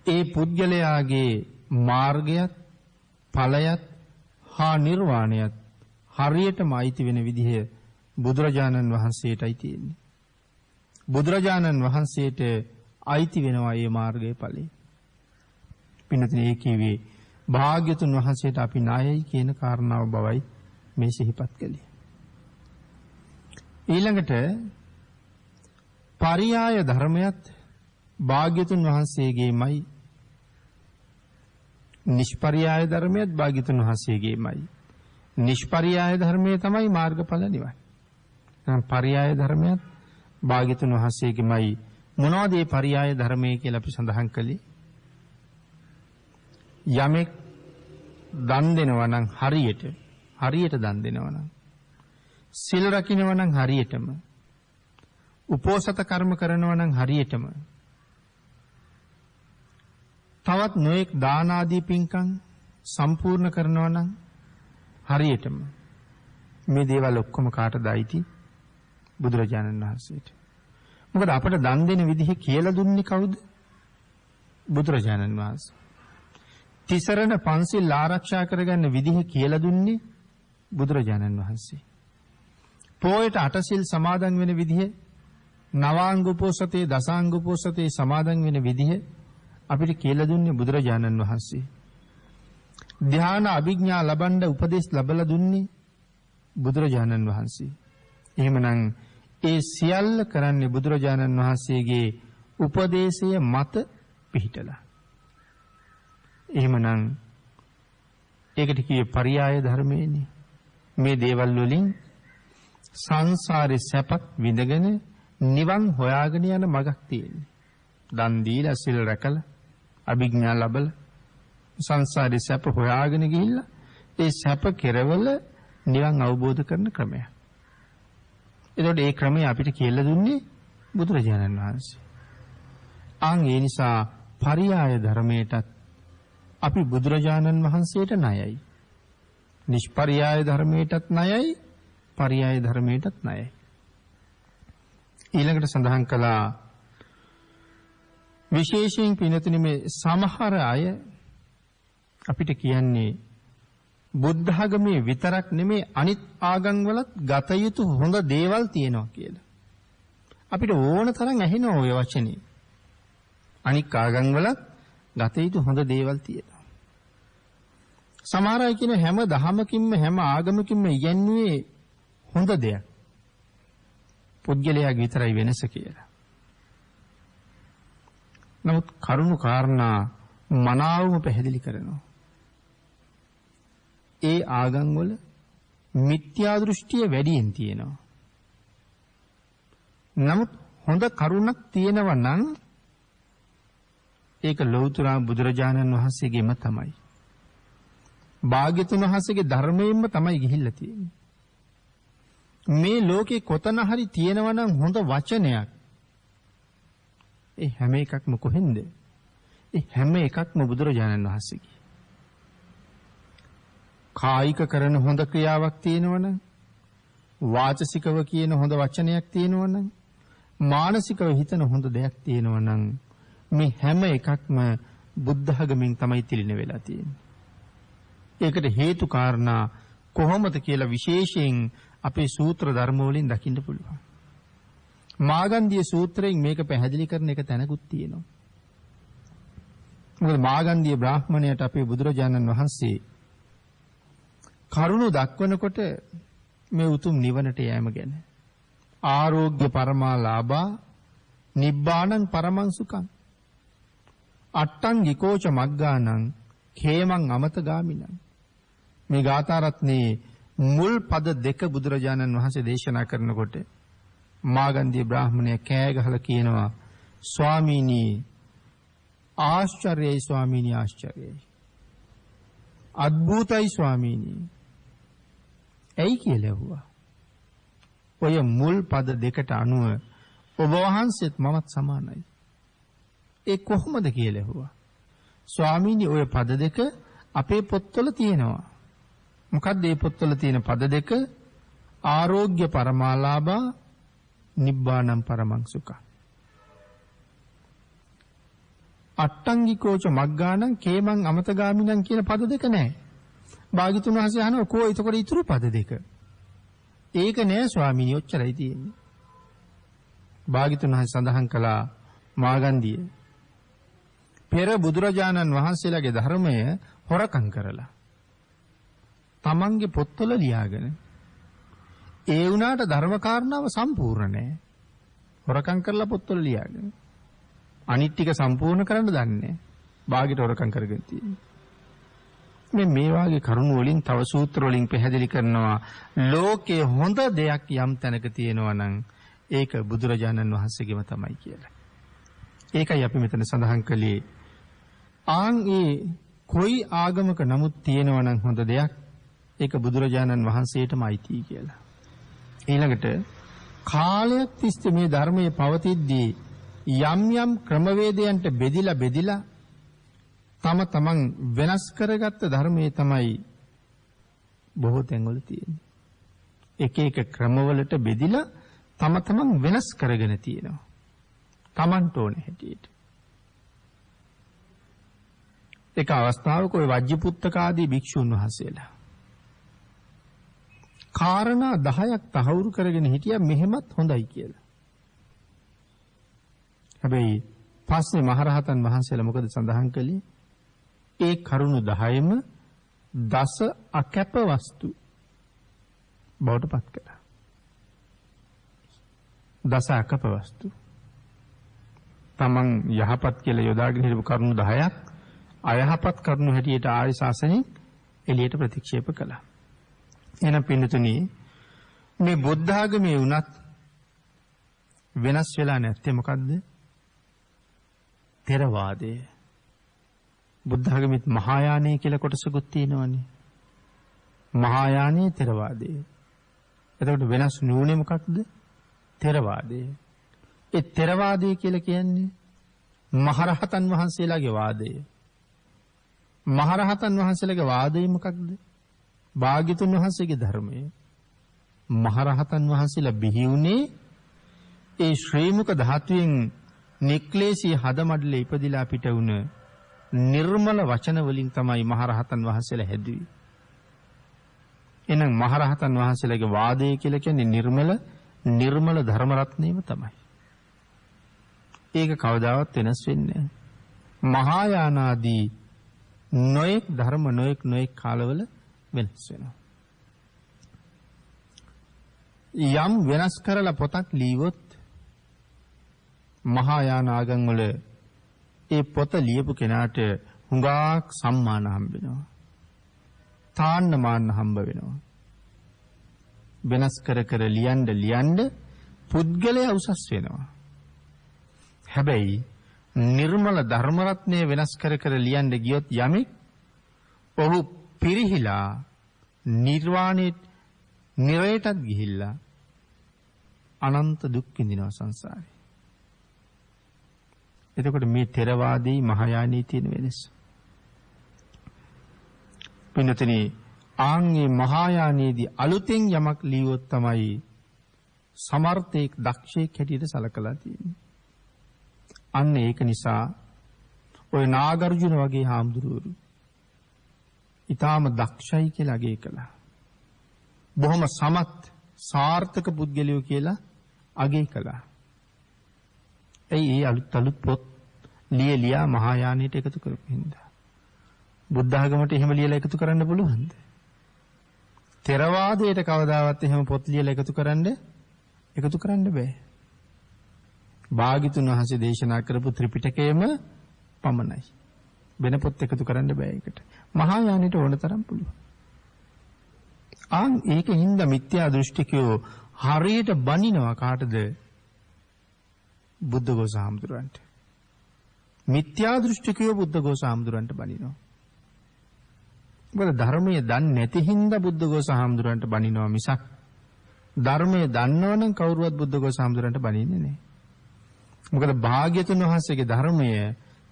ඒ පුද්ගලයාගේ මාර්ගයත් ඵලයත් හා නිර්වාණයත් හරියටම අයිති වෙන විදිහ බුදුරජාණන් වහන්සේටයි තියෙන්නේ. බුදුරජාණන් වහන්සේට අයිති වෙනවා මේ මාර්ගයේ ඵලෙ. පින්නතේ ඒ කියවේ භාග්‍යතුන් වහන්සේට අපි ණයයි කියන කාරණාව බවයි මේ සිහිපත් කළේ. ඊළඟට පරියාය ධර්මයත් භාග්‍යතුන් වහන්සේගේමයි. නිෂ්පරියාය ධර්මයත් භාග්‍යතුන් වහන්සේගේමයි. නිෂ්පරියාය ධර්මයේ තමයි මාර්ගඵල නිවන. එහෙනම් පරියාය ධර්මයත් භාග්‍යතුන් වහන්සේගේමයි. මොනවද මේ පරියාය ධර්මයේ කියලා අපි සඳහන් කළේ? යමෙක් දන් දෙනවා නම් හරියට දන් දෙනවා නම්, සිල් රකින්නවා නම් හරියටම, උපෝසත කර්ම කරනවා නම් හරියටම, තවත් නොඑක් දාන ආදී පින්කම් සම්පූර්ණ කරනවා නම් හරියටම. මේ දේවල් ඔක්කොම කාටද අයිති? බුදුරජාණන් වහන්සේට. මොකද අපට දන් දෙන විදිහ කියලා දුන්නේ කවුද? බුදුරජාණන් වහන්සේ. තිසරණ පන්සිල් ආරක්ෂා කරගන්න විදිහ කියලා දුන්නේ බුදුරජාණන් වහන්සේ. පොයට අටසිල් සමාදන් වෙන විදිහ, නවාංග උපෝසතේ දසාංග උපෝසතේ සමාදන් වෙන විදිහ අපිට කියලා දුන්නේ බුදුරජාණන් වහන්සේ. ධ්‍යාන අභිඥා ලබන්න උපදෙස් ලැබලා දුන්නේ බුදුරජාණන් වහන්සේ. එහෙමනම් ඒ සියල්ල කරන්නේ බුදුරජාණන් වහන්සේගේ උපදේශය මත පිහිටලා. එහෙමනම් ඒකට කියේ පරියාය ධර්මයේනේ. මේ දේවල් වලින් සංසාරේ සැපත් විඳගෙන නිවන් හොයාගෙන යන මගක් තියෙන්නේ. දන් දීලා සිල් රැකලා අභිඥා ලැබලා සංසාරේ සැප හොයාගෙන ගිහිල්ලා ඒ සැප කෙරවල නිවන් අවබෝධ කරන ක්‍රමයක්. එතකොට ඒ ක්‍රමය අපිට කියලා දුන්නේ බුදුරජාණන් වහන්සේ. ඒ නිසා පරියාය ධර්මයටත් අපි බුදුරජාණන් වහන්සේට ණයයි. නිෂ්පරියාය ධර්මයටත් ණයයි, පරියාය ධර්මයටත් ණයයි. ඊළඟට සඳහන් කළා විශේෂයෙන් පිනතුනි මේ සමහර අය අපිට කියන්නේ බුද්ධ ආගමේ විතරක් නෙමේ අනිත් ආගම් වලත් ගත යුතු හොඳ දේවල් තියෙනවා කියලා. අපිට ඕන තරම් ඇහෙනවා ඔය වචනේ. අනිත් ආගම් වලත් ගත යුතු හොඳ දේවල් තියෙනවා. සමහර අය කියන හැම දහමකින්ම හැම ආගමකින්ම ඉගැන්වුවේ හොඳ දෙයක්. පුද්ගලයාගේ විතරයි වෙනස කියලා. නමුත් කරුණු කාරණා මනාවම පැහැදිලි කරනවා. ඒ ආගම් වල මිත්‍යා දෘෂ්ටිය වැඩියෙන් තියෙනවා. නමුත් හොඳ කරුණක් තියෙනවා නම් ඒක ලෞතර බුදුරජාණන් වහන්සේගේම තමයි. භාග්‍යතුන් වහන්සේගේ ධර්මයෙන්ම තමයි ගිහිල්ලා තියෙන්නේ. මේ ලෝකේ කොතන හරි තියෙනවා නම් හොඳ වචනයක්. ඒ හැම එකක්ම කොහෙන්ද? ඒ හැම එකක්ම බුදුරජාණන් වහන්සේගේ. කායික කරන හොඳ ක්‍රියාවක් තියෙනවනම්, වාචසිකව කියන හොඳ වචනයක් තියෙනවනම්, මානසිකව හිතන හොඳ දෙයක් තියෙනවනම් මේ හැම එකක්ම බුද්ධ ධර්මයෙන් තමයි තිලින වෙලා තියෙන්නේ. ඒකට හේතු කාරණා කොහොමද කියලා විශේෂයෙන් අපේ සූත්‍ර ධර්ම වලින් දකින්න පුළුවන්. මාගන්ධිය සූත්‍රයෙන් මේක පැහැදිලි කරන එක තැනකුත් තියෙනවා. මොකද මාගන්ධිය බ්‍රාහ්මණයට අපේ බුදුරජාණන් වහන්සේ කරුණ දක්වනකොට මේ උතුම් නිවනට යෑම ගැන ආරෝග්‍ය පරමාලාභා නිබ්බාණං පරමං සුඛං අට්ටංගිකෝච මග්ගාණං khේමං අමතගාමිනං මේ ගාථා රත්නේ මුල් පද දෙක බුදුරජාණන් වහන්සේ දේශනා කරනකොට මාගන්ධිය බ්‍රාහ්මණය කෑ ගහලා කියනවා ස්වාමීනි ආශ්චර්යයි ස්වාමීනි ආශ්චර්යයි අද්භූතයි ස්වාමීනි ඇයි කියලා ඇහුවා. ඔය මුල් පද දෙකට අනුව ඔබ වහන්සේත් මමත් සමානයි. ඒ කොහොමද කියලා ඇහුවා. ස්වාමීනි ඔය පද දෙක අපේ පොත්වල තියෙනවා. මොකක්ද මේ පොත්වල තියෙන පද දෙක? ආරෝග්‍ය පරමාලාභා නිබ්බාණං පරමං සුඛං. අට්ටංගිකෝච මග්ගාණං khේමං අමතගාමිනං කියන පද දෙක නැහැ. භාග්‍යතුන් වහන්සේ අහනවා කෝ එතකොට ඊතුරු පද දෙක? ඒක නෑ ස්වාමීනි ඔච්චරයි තියෙන්නේ. භාග්‍යතුන් වහන්සේ සඳහන් කළා මාගන්ධිය පෙර බුදුරජාණන් වහන්සේලාගේ ධර්මය හොරකම් කරලා තමන්ගේ පොත්වල ලියාගෙන ඒ වුණාට ධර්ම කාරණාව සම්පූර්ණ නෑ. හොරකම් කරලා පොත්වල ලියාගෙන අනිත් ටික සම්පූර්ණ කරන්න දන්නේ නෑ. භාගයට හොරකම් කරගෙන තියෙන්නේ. මේ වාගේ කරුණු වලින් තව සූත්‍ර වලින් පැහැදිලි කරනවා ලෝකේ හොඳ දෙයක් යම් තැනක තියෙනවා නම් ඒක බුදුරජාණන් වහන්සේගේම තමයි කියලා. ඒකයි අපි මෙතන සඳහන් කළේ ඒ කොයි ආගමක නමුත් තියෙනවා නම් හොඳ දෙයක් ඒක බුදුරජාණන් වහන්සේටම අයිති කියලා. ඊළඟට කාලයක් තිස්සේ මේ ධර්මයේ පවතිද්දී යම් යම් ක්‍රමවේදයන්ට බෙදිලා තමන් වෙනස් කරගත්ත ධර්මයේ තමයි බොහෝ තැන්වල තියෙන්නේ. එක එක ක්‍රමවලට බෙදිලා තමන් වෙනස් කරගෙන තියෙනවා. තමන්ට ඕන හැටියට. එක අවස්ථාවක ওই වජ්ජිපුත්තක ආදී භික්ෂුන් වහන්සේලා කාරණා 10ක් තහවුරු කරගෙන හිටියා මෙහෙමත් හොඳයි කියලා. හැබැයි පස්සේ මහරහතන් වහන්සේලා මොකද සඳහන් කළේ? ඒ කරුණු 10ම දස අකැප වස්තු බවට පත් කළා. දස අකැප වස්තු. තමන් යහපත් කියලා යොදාගෙන හිටපු කරුණු 10ක් අයහපත් කරුණු හැටියට ආර්ය ශාසනයෙන් එළියට ප්‍රතික්ෂේප කළා. එහෙනම් පින්නතුනි මේ බුද්ධ ආගමේ උනත් වෙනස් වෙලා නැත්තේ මොකද්ද? ථෙරවාදය. බුද්ධ ආගමෙත් මහායානය කියලා කොටසකුත් තියෙනවනේ. මහායානයේ ථෙරවාදය. එතකොට වෙනස් නුනේ මොකක්ද? ථෙරවාදය. ඒ ථෙරවාදය කියලා කියන්නේ මහරහතන් වහන්සේලාගේ වාදය. මහරහතන් වහන්සේලාගේ වාදය මොකක්ද? භාග්‍යතුන් වහන්සේගේ ධර්මය. මහරහතන් වහන්සේලා බිහි වුණේ ඒ ශ්‍රී මුක ධාතුවෙන් නික්ලේශී හදමඩලේ ඉපදිලා පිට වුණ නිර්මල වචන වලින් තමයි මහරහතන් වහන්සේලා හැදුවේ. එහෙනම් මහරහතන් වහන්සේලාගේ වාදය කියලා කියන්නේ නිර්මල ධර්ම රත්නයම තමයි. ඒක කවදාවත් වෙනස් වෙන්නේ නැහැ. මහායානාදී නොඑක් ධර්ම නොඑක් කාලවල වෙනස් වෙනවා. යම් වෙනස් කරලා පොතක් ලියවොත් මහායාන ආගම් වල ඒ පොත ලියපු කෙනාට හුඟක් සම්මාන හම්බ වෙනවා. තාන්න මාන්න හම්බ වෙනවා. වෙනස් කර ලියන්න පුද්ගලයා උසස් වෙනවා. හැබැයි නිර්මල ධර්ම රත්නය වෙනස් කර ලියන්න ගියොත් යමෙක් ඔහු පිරිහිලා නිර්වාණයට නිරයටත් ගිහිල්ලා අනන්ත දුක් විඳිනවා සංසාරේ. එතකොට මේ ථෙරවාදී මහායානී තියෙන වෙනස. පින්නතනි ආන්ගේ මහායානයේදී අලුතෙන් යමක් ලියුවොත් තමයි සමර්ථයෙක් දක්ෂයෙක් හැටියට සලකලා තියෙන්නේ. අන්න ඒක නිසා ඔය නාගර්ජුන වගේ හාමුදුරුවරු ඊටාම දක්ෂයි කියලා අගය කළා. බොහොම සමත් සාර්ථක පුද්ගලයෝ කියලා අගය කළා. ඒ අලුත් පොත් ලියලා මහායානයට එකතු කරපු හින්දා. බුද්ධ ආගමට එහෙම ලියලා එකතු කරන්න පුළුවන්ද? ථෙරවාදයට කවදාවත් එහෙම පොත් ලියලා එකතු කරන්න බෑ. භාග්‍යතුන් වහන්සේ දේශනා කරපු ත්‍රිපිටකයම පමණයි. වෙන පොත් එකතු කරන්න බෑ ඒකට. මහායානයට ඕන තරම් පුළුවන්. ඒකින්ද මිත්‍යා දෘෂ්ටිකයෝ හරියට බනිනවා කාටද? බුද්ධඝෝස හාමුදුරන්ට. මිත්‍යා දෘෂ්ටිකයෝ බුද්ධඝෝස හාමුදුරන්ට බනිනවා. මොකද ධර්මයේ දන්නේ නැති හින්දා බුද්ධඝෝස හාමුදුරන්ට බනිනවා මිසක් ධර්මයේ දන්නවනම් කවුරුවත් බුද්ධඝෝස හාමුදුරන්ට බනින්නේ නැහැ. මොකද භාග්‍යතුන් වහන්සේගේ ධර්මය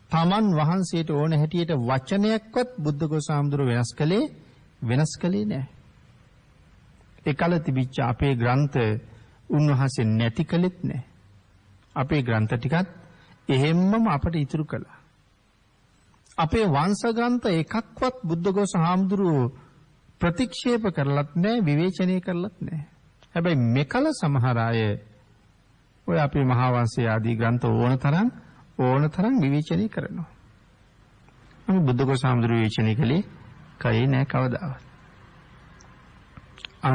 තමන් වහන්සේට ඕන හැටියට වචනයක්වත් බුද්ධඝෝස හාමුදුරුවෝ වෙනස් කළේ නැහැ. ඒකල තිබිච්ච අපේ ග්‍රන්ථ උන්වහන්සේ නැති කළෙත් නැහැ. අපේ ග්‍රන්ථ ටිකත් එහෙම්මම අපට ඉතුරු කළා. අපේ වංශ ග්‍රන්ථ එකක්වත් බුද්ධඝෝස හාමුදුරුවෝ ප්‍රතික්ෂේප කරලත් නැහැ, විවේචනය කරලත් නැහැ. හැබැයි මෙකල සමහර අය ඔය අපේ මහා වංශයේ ආදී ග්‍රන්ථ ඕන තරම් විවේචනය කරනවා. අපි බුද්ධඝෝස හාමුදුරුවෝ විවේචනය කළේ නැහැ කවදාවත්.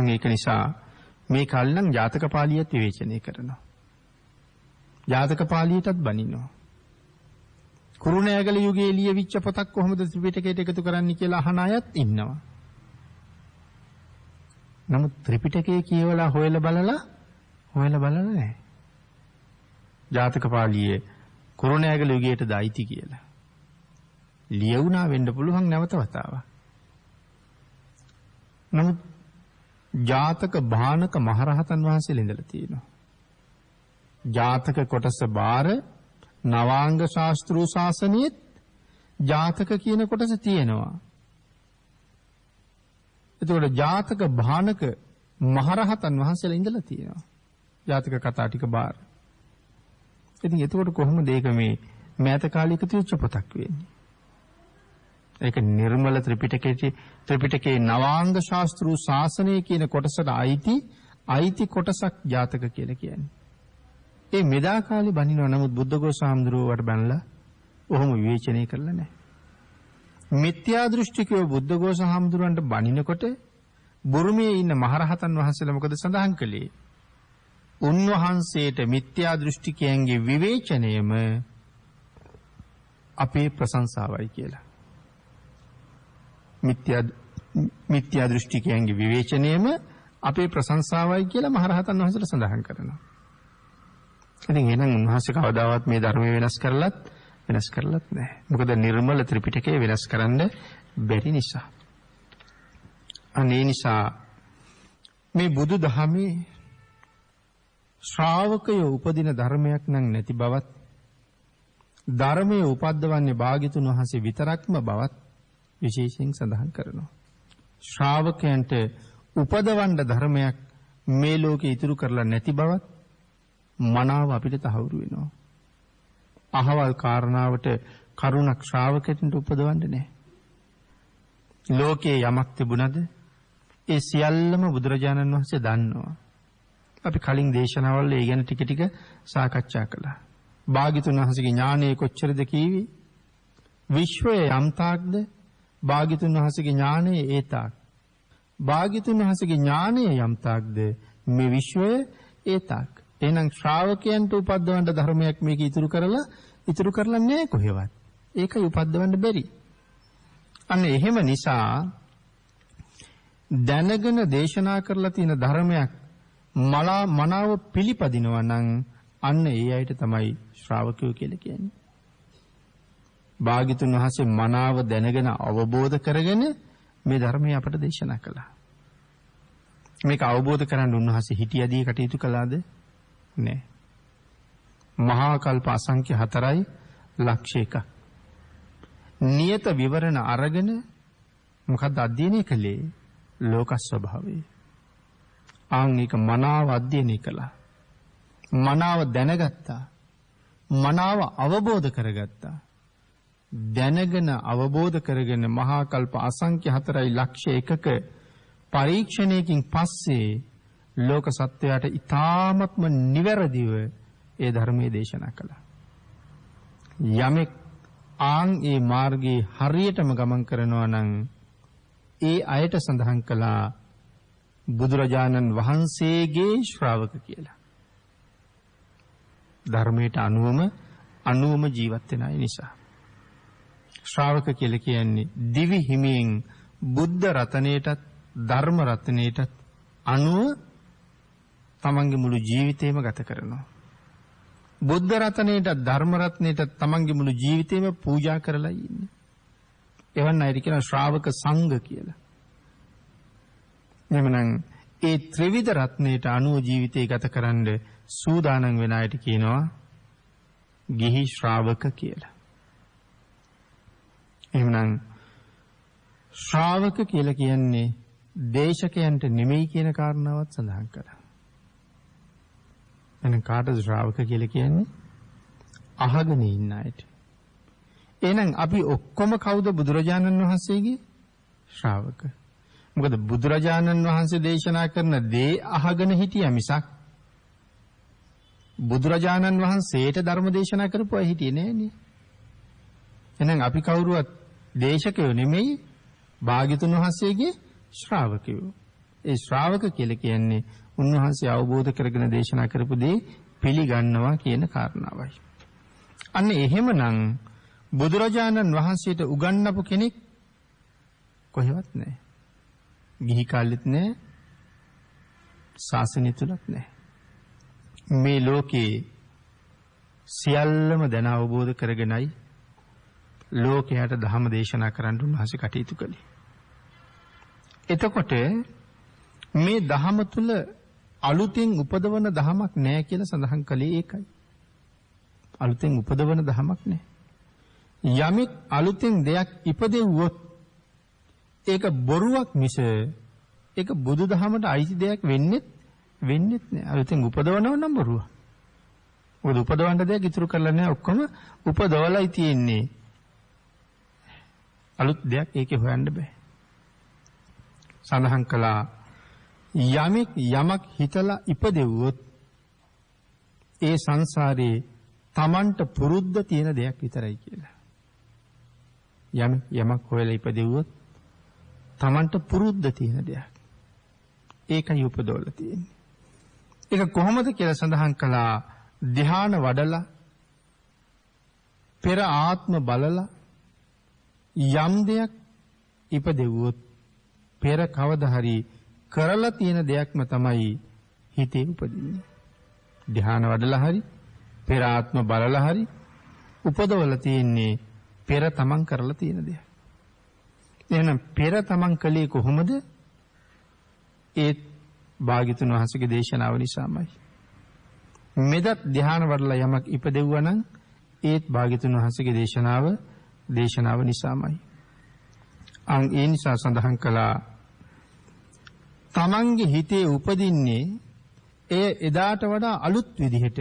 ඒක නිසා මේ කල්නම් ජාතක පාළියත් විවේචනය කරනවා. ජාතක පාළියටත් බනිනවා. කුරුණෑගල යුගයේ ලියවිච්ච පොතක් කොහොමද ත්‍රිපිටකයට එකතු කරන්නේ කියලා අහන අයත් ඉන්නවා. නමුත් ත්‍රිපිටකය කියවලා හොයලා බලලා නැහැ. ජාතක පාළියේ කුරුණෑගල යුගයට දායිති කියලා. ලියුණා වෙන්න පුළුවන් නැවත වතාවක්. නමුත් ජාතක භානක මහරහතන් වහන්සේලා ඉඳලා තියෙනවා. ජාතක කොටස බාර නවාංග ශාස්ත්‍රීය ශාසනයේත් ජාතක කියන කොටස තියෙනවා. එතකොට ජාතක භානක මහරහතන් වහන්සේලා ඉඳලා තියෙනවා. ජාතක කතා ටික බාර. ඉතින් එතකොට කොහොමද ඒක මේ මෑත කාලේ එකතු වෙච්ච පොතක් වෙන්නේ? ඒක නිර්මල ත්‍රිපිටකයේ නවාංග ශාස්ත්‍රීය ශාසනය කියන කොටසට අයිති කොටසක් ජාතක කියලා කියන්නේ. ඒ මෙදා කාලේ බණිනවා. නමුත් බුද්ධඝෝෂ හාමුදුරුවෝට බැනලා ඔහොම විවේචනය කරලා නැහැ. මිත්‍යා දෘෂ්ටිකයෝ බුද්ධඝෝෂ හාමුදුරුවන්ට බණිනකොට බුරුමේ ඉන්න මහරහතන් වහන්සේලා මොකද සඳහන් කළේ? උන්වහන්සේට මිත්‍යා දෘෂ්ටිකයන්ගේ විවේචනයම අපේ ප්‍රශංසාවයි කියලා. මිත්‍යා දෘෂ්ටිකයන්ගේ විවේචනයම අපේ ප්‍රශංසාවයි කියලා මහරහතන් වහන්සේලා සඳහන් කරනවා. ඉතින් එහෙනම් උන්වහන්සේ කවදාවත් මේ ධර්මය වෙනස් කරලත් නැහැ. මොකද නිර්මල ත්‍රිපිටකය වෙනස් කරන්න බැරි නිසා. අනේ නිසා මේ බුදු දහමේ ශ්‍රාවකයෝ උපදින ධර්මයක් නම් නැති බවත්, ධර්මයේ උපද්දවන්නේ භාග්‍යතුන් වහන්සේ විතරක්ම බවත් විශේෂයෙන් සඳහන් කරනවා. ශ්‍රාවකයන්ට උපදවන්න ධර්මයක් මේ ලෝකේ ඉතුරු කරලා නැති බවත් මනාව අපිට තහවුරු වෙනවා. අහවල් කාරණාවට කරුණක් ශ්‍රාවකයන්ට උපදවන්න නැහැ. ලෝකේ යමක් තිබුණද ඒ සියල්ලම බුදුරජාණන් වහන්සේ දන්නවා. අපි කලින් දේශනාවල ඒ ගැන ටික සාකච්ඡා කළා. භාග්‍යතුන් වහන්සේගේ ඥානය කොච්චරද කීවේ? විශ්වයේ යම් තාක්ද භාග්‍යතුන් වහන්සේගේ ඥානය ඒ තාක්. භාග්‍යතුන් වහන්සේගේ ඥානය යම් තාක්ද මේ විශ්වය ඒ තාක්. එහෙනම් ශ්‍රාවකයන්ට උපද්දවන්න ධර්මයක් මේක ඉතුරු කරලා නැහැ කොහෙවත්. ඒකයි උපද්දවන්න බැරි. අන්න එහෙම නිසා දැනගෙන දේශනා කරලා තියෙන ධර්මයක් මනාව පිළිපදිනවා නම් අන්න ඒ අයට තමයි ශ්‍රාවකයෝ කියලා කියන්නේ. භාග්‍යතුන් වහන්සේ මනාව දැනගෙන අවබෝධ කරගෙන මේ ධර්මය අපට දේශනා කළා. මේක අවබෝධ කරගන්න උන්වහන්සේ හිටියදී කටයුතු කළාද? නෑ. මහා කල්ප අසංඛ්‍ය 4යි ලක්ෂ 1ක්. නියත විවරණ අරගෙන මොකද්ද අධ්‍යයනය කළේ? ලෝක ස්වභාවය. ඒක මනාව අධ්‍යයනය කළා. මනාව දැනගත්තා. මනාව අවබෝධ කරගත්තා. දැනගෙන අවබෝධ කරගෙන මහා කල්ප අසංඛ්‍ය 4යි ලක්ෂ 1ක පරීක්ෂණයකින් පස්සේ ලෝක සත්වයාට ඊ타ත්ම නිවැරදිව ඒ ධර්මයේ දේශනා කළා. යමෙක් ඒ මාර්ගයේ හරියටම ගමන් කරනවා නම් ඒ අයට සඳහන් කළා බුදුරජාණන් වහන්සේගේ ශ්‍රාවක කියලා. ධර්මයට අනුවම ජීවත් වෙන අය නිසා. ශ්‍රාවක කියලා කියන්නේ දිවි හිමියෙන් බුද්ධ රත්නයටත් ධර්ම රත්නයටත් අනුව තමන්ගේ මුළු ජීවිතේම ගත කරනවා. බුද්ධ රත්නයටත් ධර්ම රත්නයටත් තමන්ගේ මුළු ජීවිතේම පූජා කරලා ඉන්නේ. එවන් අයට කියනවා ශ්‍රාවක සංඝ කියලා. එhmenan ඒ ත්‍රිවිධ රත්නයට අනුව ජීවිතේ ගතකරන සූදානම් වෙන අයට කියනවා ගිහි ශ්‍රාවක කියලා. එhmenan ශ්‍රාවක කියලා කියන්නේ දේශකයන්ට නෙමෙයි කියන කාරණාවත් සඳහන් කරා. එහෙනම් කාටද ශ්‍රාවක කියලා කියන්නේ? අහගෙන ඉන්න අයට. එහෙනම් අපි ඔක්කොම කවුද? බුදුරජාණන් වහන්සේගේ ශ්‍රාවක. මොකද බුදුරජාණන් වහන්සේ දේශනා කරන දේ අහගෙන හිටියා මිසක් බුදුරජාණන් වහන්සේට ධර්ම දේශනා කරපු අය හිටියේ නෑනේ. එහෙනම් අපි කවුරුවත් දේශකයෝ නෙමෙයි, භාග්‍යතුන් වහන්සේගේ ශ්‍රාවකයෝ. ඒ ශ්‍රාවක කියලා කියන්නේ උන්වහන්සේ අවබෝධ කරගෙන දේශනා කරපු දේ පිළිගන්නවා කියන කාරණාවයි. අන්න එහෙමනම් බුදුරජාණන් වහන්සේට උගන්වපු කෙනෙක් කොහෙවත් නැහැ. ගිහි කාලෙත් නැහැ. ශාසනය තුලත් නැහැ. මේ ලෝකේ සියල්ලම දැන අවබෝධ කරගෙනයි ලෝකයට ධර්ම දේශනා කරන්න උන්වහන්සේ කටයුතු කළේ. එතකොට මේ ධහම තුල අලුතෙන් උපදවන ධමයක් නැහැ කියලා සඳහන් කළේ ඒකයි. අලුතෙන් උපදවන ධමයක් නැහැ. යමෙක් අලුතෙන් දෙයක් ඉපදෙව්වොත් ඒක බොරුවක් මිස ඒක බුදුදහමට අයිති දෙයක් වෙන්නේ නැහැ. අලුතෙන් උපදවනව නම් බොරුවක්. මොකද උපදවන්න දෙයක් ඉතුරු කරලා නැහැ. ඔක්කොම උපදවලයි තියෙන්නේ. අලුත් දෙයක් ඒකේ හොයන්න බෑ. සඳහන් කළා යමක් හිතලා ඉපදෙව්වොත් ඒ සංසාරේ තමන්ට පුරුද්ද තියෙන දෙයක් විතරයි කියලා. යමක් හොයලා ඉපදෙව්වොත් තමන්ට පුරුද්ද තියෙන දෙයක්. ඒකයි උපදවලා තියෙන්නේ. ඒක කොහොමද කියලා සඳහන් කළා ධ්‍යාන වඩලා පෙර ආත්ම බලලා යම් දෙයක් ඉපදෙව්වොත් පෙර කවදා හරි කරලා තියෙන දෙයක්ම තමයි හිතේ උපදින්නේ. ධ්‍යාන වඩලා හරි පෙර ආත්ම බලලා හරි උපදවලා තියෙන්නේ පෙර තමන් කරලා තියෙන දෙයක්. එහෙනම් පෙර තමන් කළේ කොහොමද? ඒ භාග්‍යතුන් වහන්සේගේ දේශනාව නිසාමයි. මෙදත් ධ්‍යාන වඩලා යමක් ඉපදෙව්වා නම් ඒත් භාග්‍යතුන් වහන්සේගේ දේශනාව නිසාමයි. ඒ නිසා සඳහන් කළා තමන්ගේ හිතේ උපදින්නේ එය එදාට වඩා අලුත් විදිහට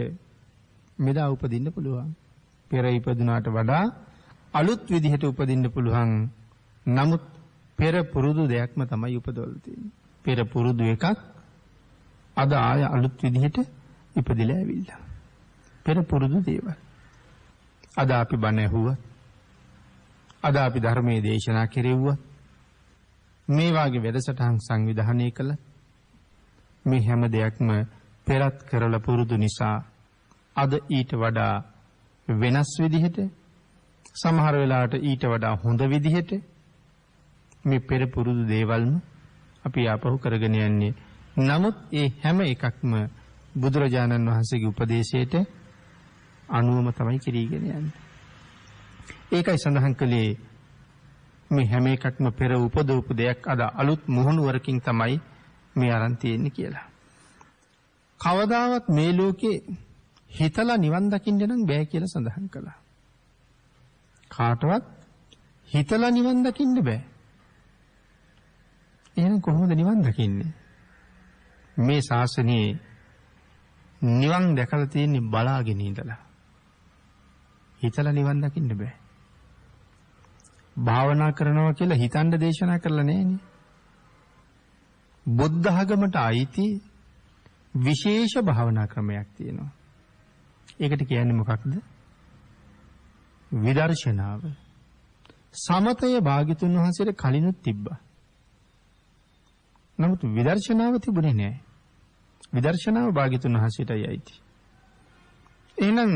මෙදා උපදින්න පුළුවන්. පෙර ඉපදුනාට වඩා අලුත් විදිහට උපදින්න පුළුවන්. නමුත් පෙර පුරුදු දෙයක්ම තමයි උපදවලා තියෙන්නේ. පෙර පුරුදු එකක් අද ආය අලුත් විදිහට ඉපදිලා ඇවිල්ලා. පෙර පුරුදු දේවල්. අද අපි බණ ඇහුවා. අද අපි ධර්මයේ දේශනා කෙරෙව්වා. මේ වාගේ වැඩසටහන් සංවිධානය කළා. මේ හැම දෙයක්ම පෙරත් කරලා පුරුදු නිසා අද ඊට වඩා වෙනස් විදිහට සමහර වෙලාවට ඊට වඩා හොඳ විදිහට මේ පෙර පුරුදු දේවල්ම අපි ආපහු කරගෙන යන්නේ. නමුත් ඒ හැම එකක්ම බුදුරජාණන් වහන්සේගේ උපදේශයට අනුවම තමයි කිරීගෙන යන්නේ. ඒකයි සඳහන් කළේ මේ හැම එකක්ම පෙර උපදවපු දෙයක් අද අලුත් මුහුණුවරකින් තමයි මේ අරන් තියෙන්නේ කියලා. කවදාවත් මේ ලෝකේ හිතලා නිවන් දකින්න නම් බෑ කියලා සඳහන් කළා. කාටවත් හිතලා නිවන් දකින්න බෑ. එහෙනම් කොහොමද නිවන් දකින්නේ? මේ ශාසනයේ නිවන් දැකලා තියෙන්නේ බලාගෙන ඉඳලා. හිතලා නිවන් දකින්න බෑ. භාවනා කරනවා කියලා හිතන්න දේශනා කරලා නෑනේ. බුද්ධ ආගමට අයිති විශේෂ භාවනා ක්‍රමයක් තියෙනවා. ඒකට කියන්නේ මොකක්ද? විදර්ශනාව. සමතය භාග්‍යතුන් වහන්සේට කලිනුත් තිබ්බා. නමුත් විදර්ශනාව තිබුණේ නෑ. විදර්ශනාව භාග්‍යතුන් වහන්සේටයි අයිති. එහෙනම්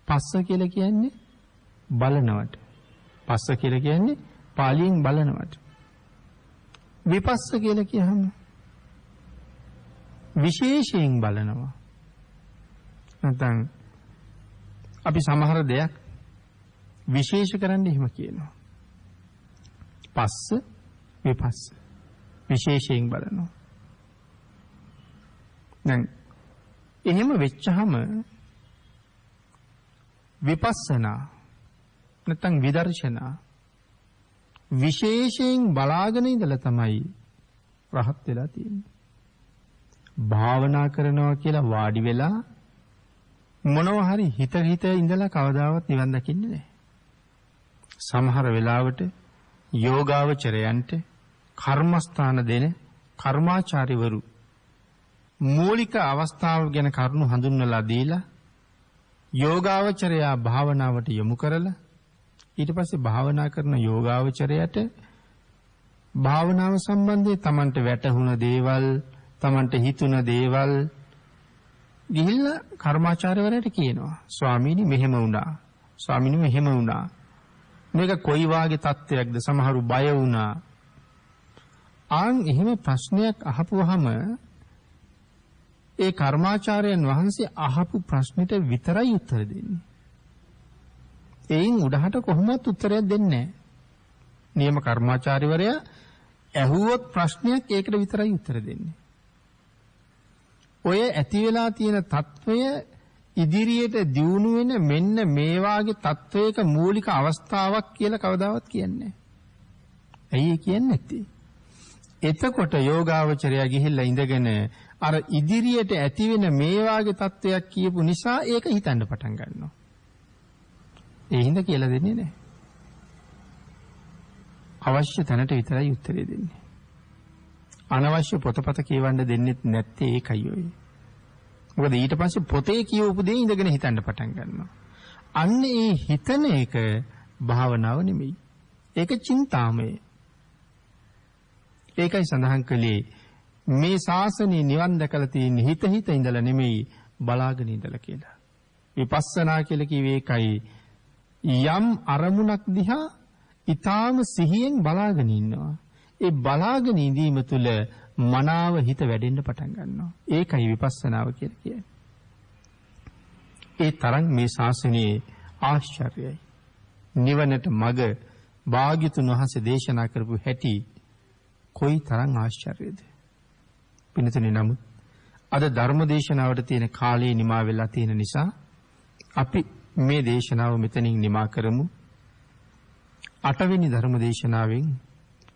පස්ස කියලා කියන්නේ බලනවට. පස්ස කියලා කියන්නේ පාලියෙන් බලනවට. විපස්ස කියලා කියහම විශේෂයෙන් බලනවා. නැත්නම් අපි සමහර දෙයක් විශේෂ කරන්න එහෙම කියනවා. පස්ස විපස්ස විශේෂයෙන් බලනවා. දැන් එහෙම වෙච්චහම විපස්සනා නැත්නම් විදර්ශනා විශේෂයෙන් බලාගෙන ඉඳලා තමයි රහත් වෙලා තියෙන්නේ. භාවනා කරනවා කියලා වාඩි වෙලා මොනවා හරි හිත ඉඳලා කවදාවත් නිවන් දකින්නේ නැහැ. සමහර වෙලාවට යෝගාවචරයන්ට කර්මස්ථාන දෙන කර්මාචාර්යවරු මූලික අවස්ථාව ගැන කරුණු හඳුන්වලා දීලා යෝගාවචරයා භාවනාවට යොමු කරලා ඊට පස්සේ භාවනා කරන යෝගාවචරයට භාවනාව සම්බන්ධයෙන් Tamanට වැටහුණ දේවල්, Tamanට හිතුණ දේවල් ගිහිල්ලා කර්මාචාර්යවරයාට කියනවා. ස්වාමීනි මෙහෙම වුණා. ස්වාමීනි මෙහෙම වුණා. මේක කොයි වාගේ තත්ත්වයක්ද? සමහරු බය වුණා. එහෙම ප්‍රශ්නයක් අහපුවාම ඒ කර්මාචාර්යයන් වහන්සේ අහපු ප්‍රශ්නෙට විතරයි උත්තර දෙන්නේ. එයින් උඩහට කොහොමවත් උත්තරයක් දෙන්නේ නැහැ. නියම කර්මාචාර්යවරයා ඇහුවොත් ප්‍රශ්නයක් ඒකට විතරයි උත්තර දෙන්නේ. ඔය ඇති වෙලා තියෙන తত্ত্বය ඉදිරියට දියුණු වෙන මෙන්න මේ වාගේ తত্ত্বයක මූලික අවස්ථාවක් කියලා කවදාවත් කියන්නේ නැහැ. ඇයි ඒ කියන්නේ නැත්තේ? එතකොට යෝගාවචරයා ගිහිල්ලා ඉඳගෙන අර ඉදිරියට ඇති වෙන මේ වාගේ తত্ত্বයක් කියපු නිසා ඒක හිතන්න පටන් ගන්නවා. ඒ හින්දා කියලා දෙන්නේ නැහැ. අවශ්‍ය තැනට විතරයි උත්තරේ දෙන්නේ. අනවශ්‍ය පොතපත කියවන්න දෙන්නෙත් නැත්තේ ඒකයි ඔය. මොකද ඊට පස්සේ පොතේ කියවපු දේ ඉඳගෙන හිතන්න පටන් ගන්නවා. අන්න ඒ හිතන එක භාවනාව නෙමෙයි. ඒක චින්තාමය. ඒකයි සඳහන් කළේ මේ ශාසනයේ නිවන් දැකලා තියෙන හිත ඉඳලා නෙමෙයි බලාගෙන ඉඳලා කියලා. විපස්සනා කියලා කිව්වේ ඒකයි. යම් අරමුණක් දිහා ඊටාම සිහියෙන් බලාගෙන ඉන්නවා. ඒ බලාගෙන ඉඳීම තුළ මනාව හිත වැඩෙන්න පටන් ගන්නවා. ඒකයි විපස්සනාව කියලා කියන්නේ. ඒ තරම් මේ ශාසනයේ ආශ්චර්යයි. නිවනට මඟ භාග්‍යතුන් වහන්සේ දේශනා කරපු හැටි කොයි තරම් ආශ්චර්යද. පින්තුනි, නමුත් අද ධර්ම දේශනාවට තියෙන කාලය නිමා වෙලා තියෙන නිසා අපි මේ දේශනාව මෙතනින් නිමා කරමු. 8 වෙනි ධර්ම දේශනාවෙන්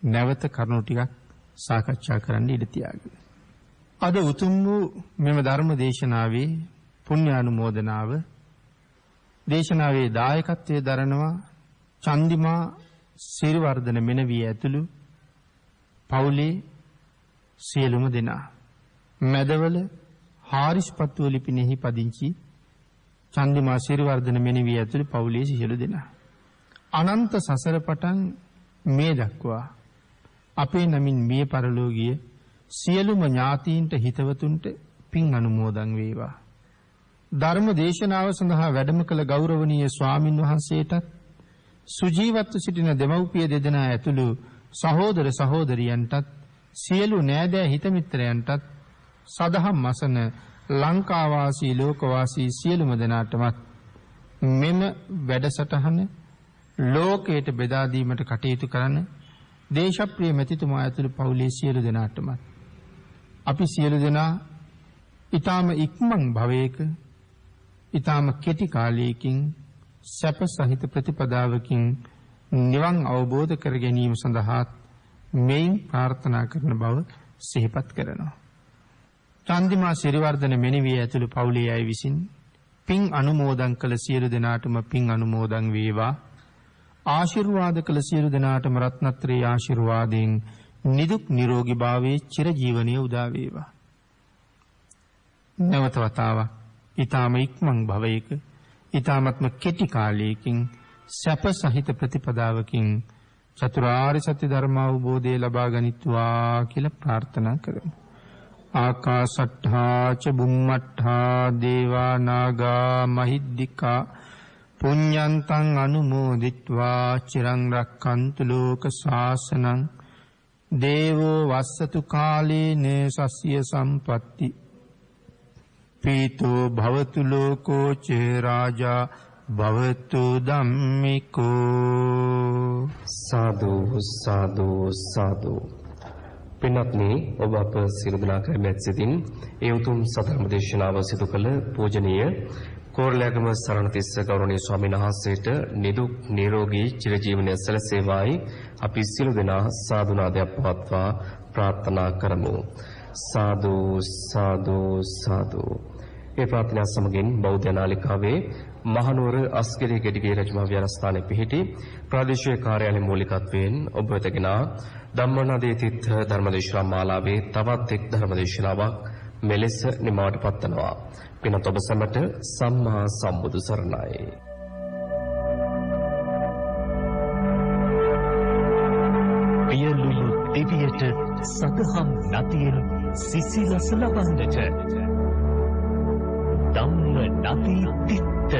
නැවත කරුණු ටිකක් සාකච්ඡා කරන්න ඉඩ තියාගන්න. අද උතුම් වූ මෙම ධර්ම දේශනාවේ පුණ්‍යානුමෝදනාව දේශනාවේ දායකත්වයේ දරනවා චන්දිමා සිරිවර්ධන මෙනවිය ඇතුළු පවුලේ සියලුම දෙනා. මැදවල හාරිස්පත්තුව ලිපිනෙහි පදිංචි චන්දිමා සිරිවර්ධන මෙනවිය ඇතුළු පවුලේ සියලු දෙනා. අනන්ත සසර පටන් මේ දක්වා අපේ නමින් මිය පරලෝකීය සියලුම ඥාතීන්ට හිතවතුන්ට පින් අනුමෝදන් වේවා. ධර්ම දේශනාව සඳහා වැඩම කළ ගෞරවනීය ස්වාමින් වහන්සේටත් සුජීවත්ව සිටින දෙමව්පිය දෙදෙනා ඇතුළු සහෝදර සහෝදරියන්ටත් සියලු නෑදෑ හිතමිත්‍රයන්ටත් සදහම් අසන ලංකාවාසී ලෝකවාසී සියලුම දෙනාටමත් මෙම වැඩසටහන ලෝකයට බෙදා දීමට කටයුතු කරන දේශප්‍රිය මැතිතුමා ඇතුළු පවුලේ සියලු දෙනාටමත් අපි සියලු දෙනා ඊටාම ඉක්මන් භවයක ඊටාම කෙටි කාලයකින් සැප සහිත ප්‍රතිපදාවකින් නිවන් අවබෝධ කර ගැනීම සඳහා මෙයින් ප්‍රාර්ථනා කරන බව සිහිපත් කරනවා. චන්දිමා සිරිවර්ධන මෙනවිය ඇතුළු පවුලේ අය විසින් පින් අනුමෝදන් කළ සියලු දෙනාටම පින් අනුමෝදන් වේවා. ආශිර්වාද කළ සියලු දෙනාටම රත්නත්‍රේ ආශිර්වාදයෙන් නිදුක් නිරෝගී භාවයේ චිරජීවනයේ උදා වේවා. නැවත වතාවක් ඊටාම ඉක්මන් භවයක ඊටාමත්ම කෙටි කාලයකින් සැප සහිත ප්‍රතිපදාවකින් චතුරාර්ය සත්‍ය ධර්ම අවබෝධය ලබා ගනිත්වා කියලා ප්‍රාර්ථනා කරමු. ආකාශට්ඨා ච බුම්මට්ඨා දේවා නාග මහිද්దికා පුඤ්ඤන්තං අනුමෝදිත්වා චිරං රක්ඛන්තු ලෝක ශාසනං දේවෝ වස්සතු කාලේන සස්ය සම්පatti පීතෝ භවතු ලෝකෝ ච රාජා භවතු ධම්මිකෝ.
සාදු සාදු සාදු. පින්වත්නි, ඔබ අප සියලු දෙනා කැමැත් සිතින් ඒ උතුම් සතරම දේශනාව සිදු කළ පූජනීය කෝරළයාගම සරණතිස්ස ගෞරවනීය ස්වාමීන් වහන්සේට නිදුක් නිරෝගී චිරජීවනය සැලසේවායි අපි සියලු දෙනා සාදු නාදයක් පවත්වා ප්‍රාර්ථනා කරමු. සාදු සාදු සාදු. ඒ ප්‍රාර්ථනා සමගින් බෞද්ධ නාලිකාවේ මහනුවර අස්ගිරි ගෙඩිගේ රජමහා විහාරස්ථානයේ පිහිටි ප්‍රාදේශීය කාර්යාලයේ මූලිකත්වයෙන් ඔබ වෙතගෙන ධම්මනාදේ තිත්ථ ධර්මදේශනා මාලාවේ තවත් එක් ධර්මදේශනාවක් මෙලෙස නිමාවට පත්වනවා. පිනත් ඔබ සැමට සම්මා සම්බුදු සරණයි.
පියලුණු දෙවියට සදහම් නදියෙන් සිසිලස ලබන්නට ධම්ම නදී තිත්ත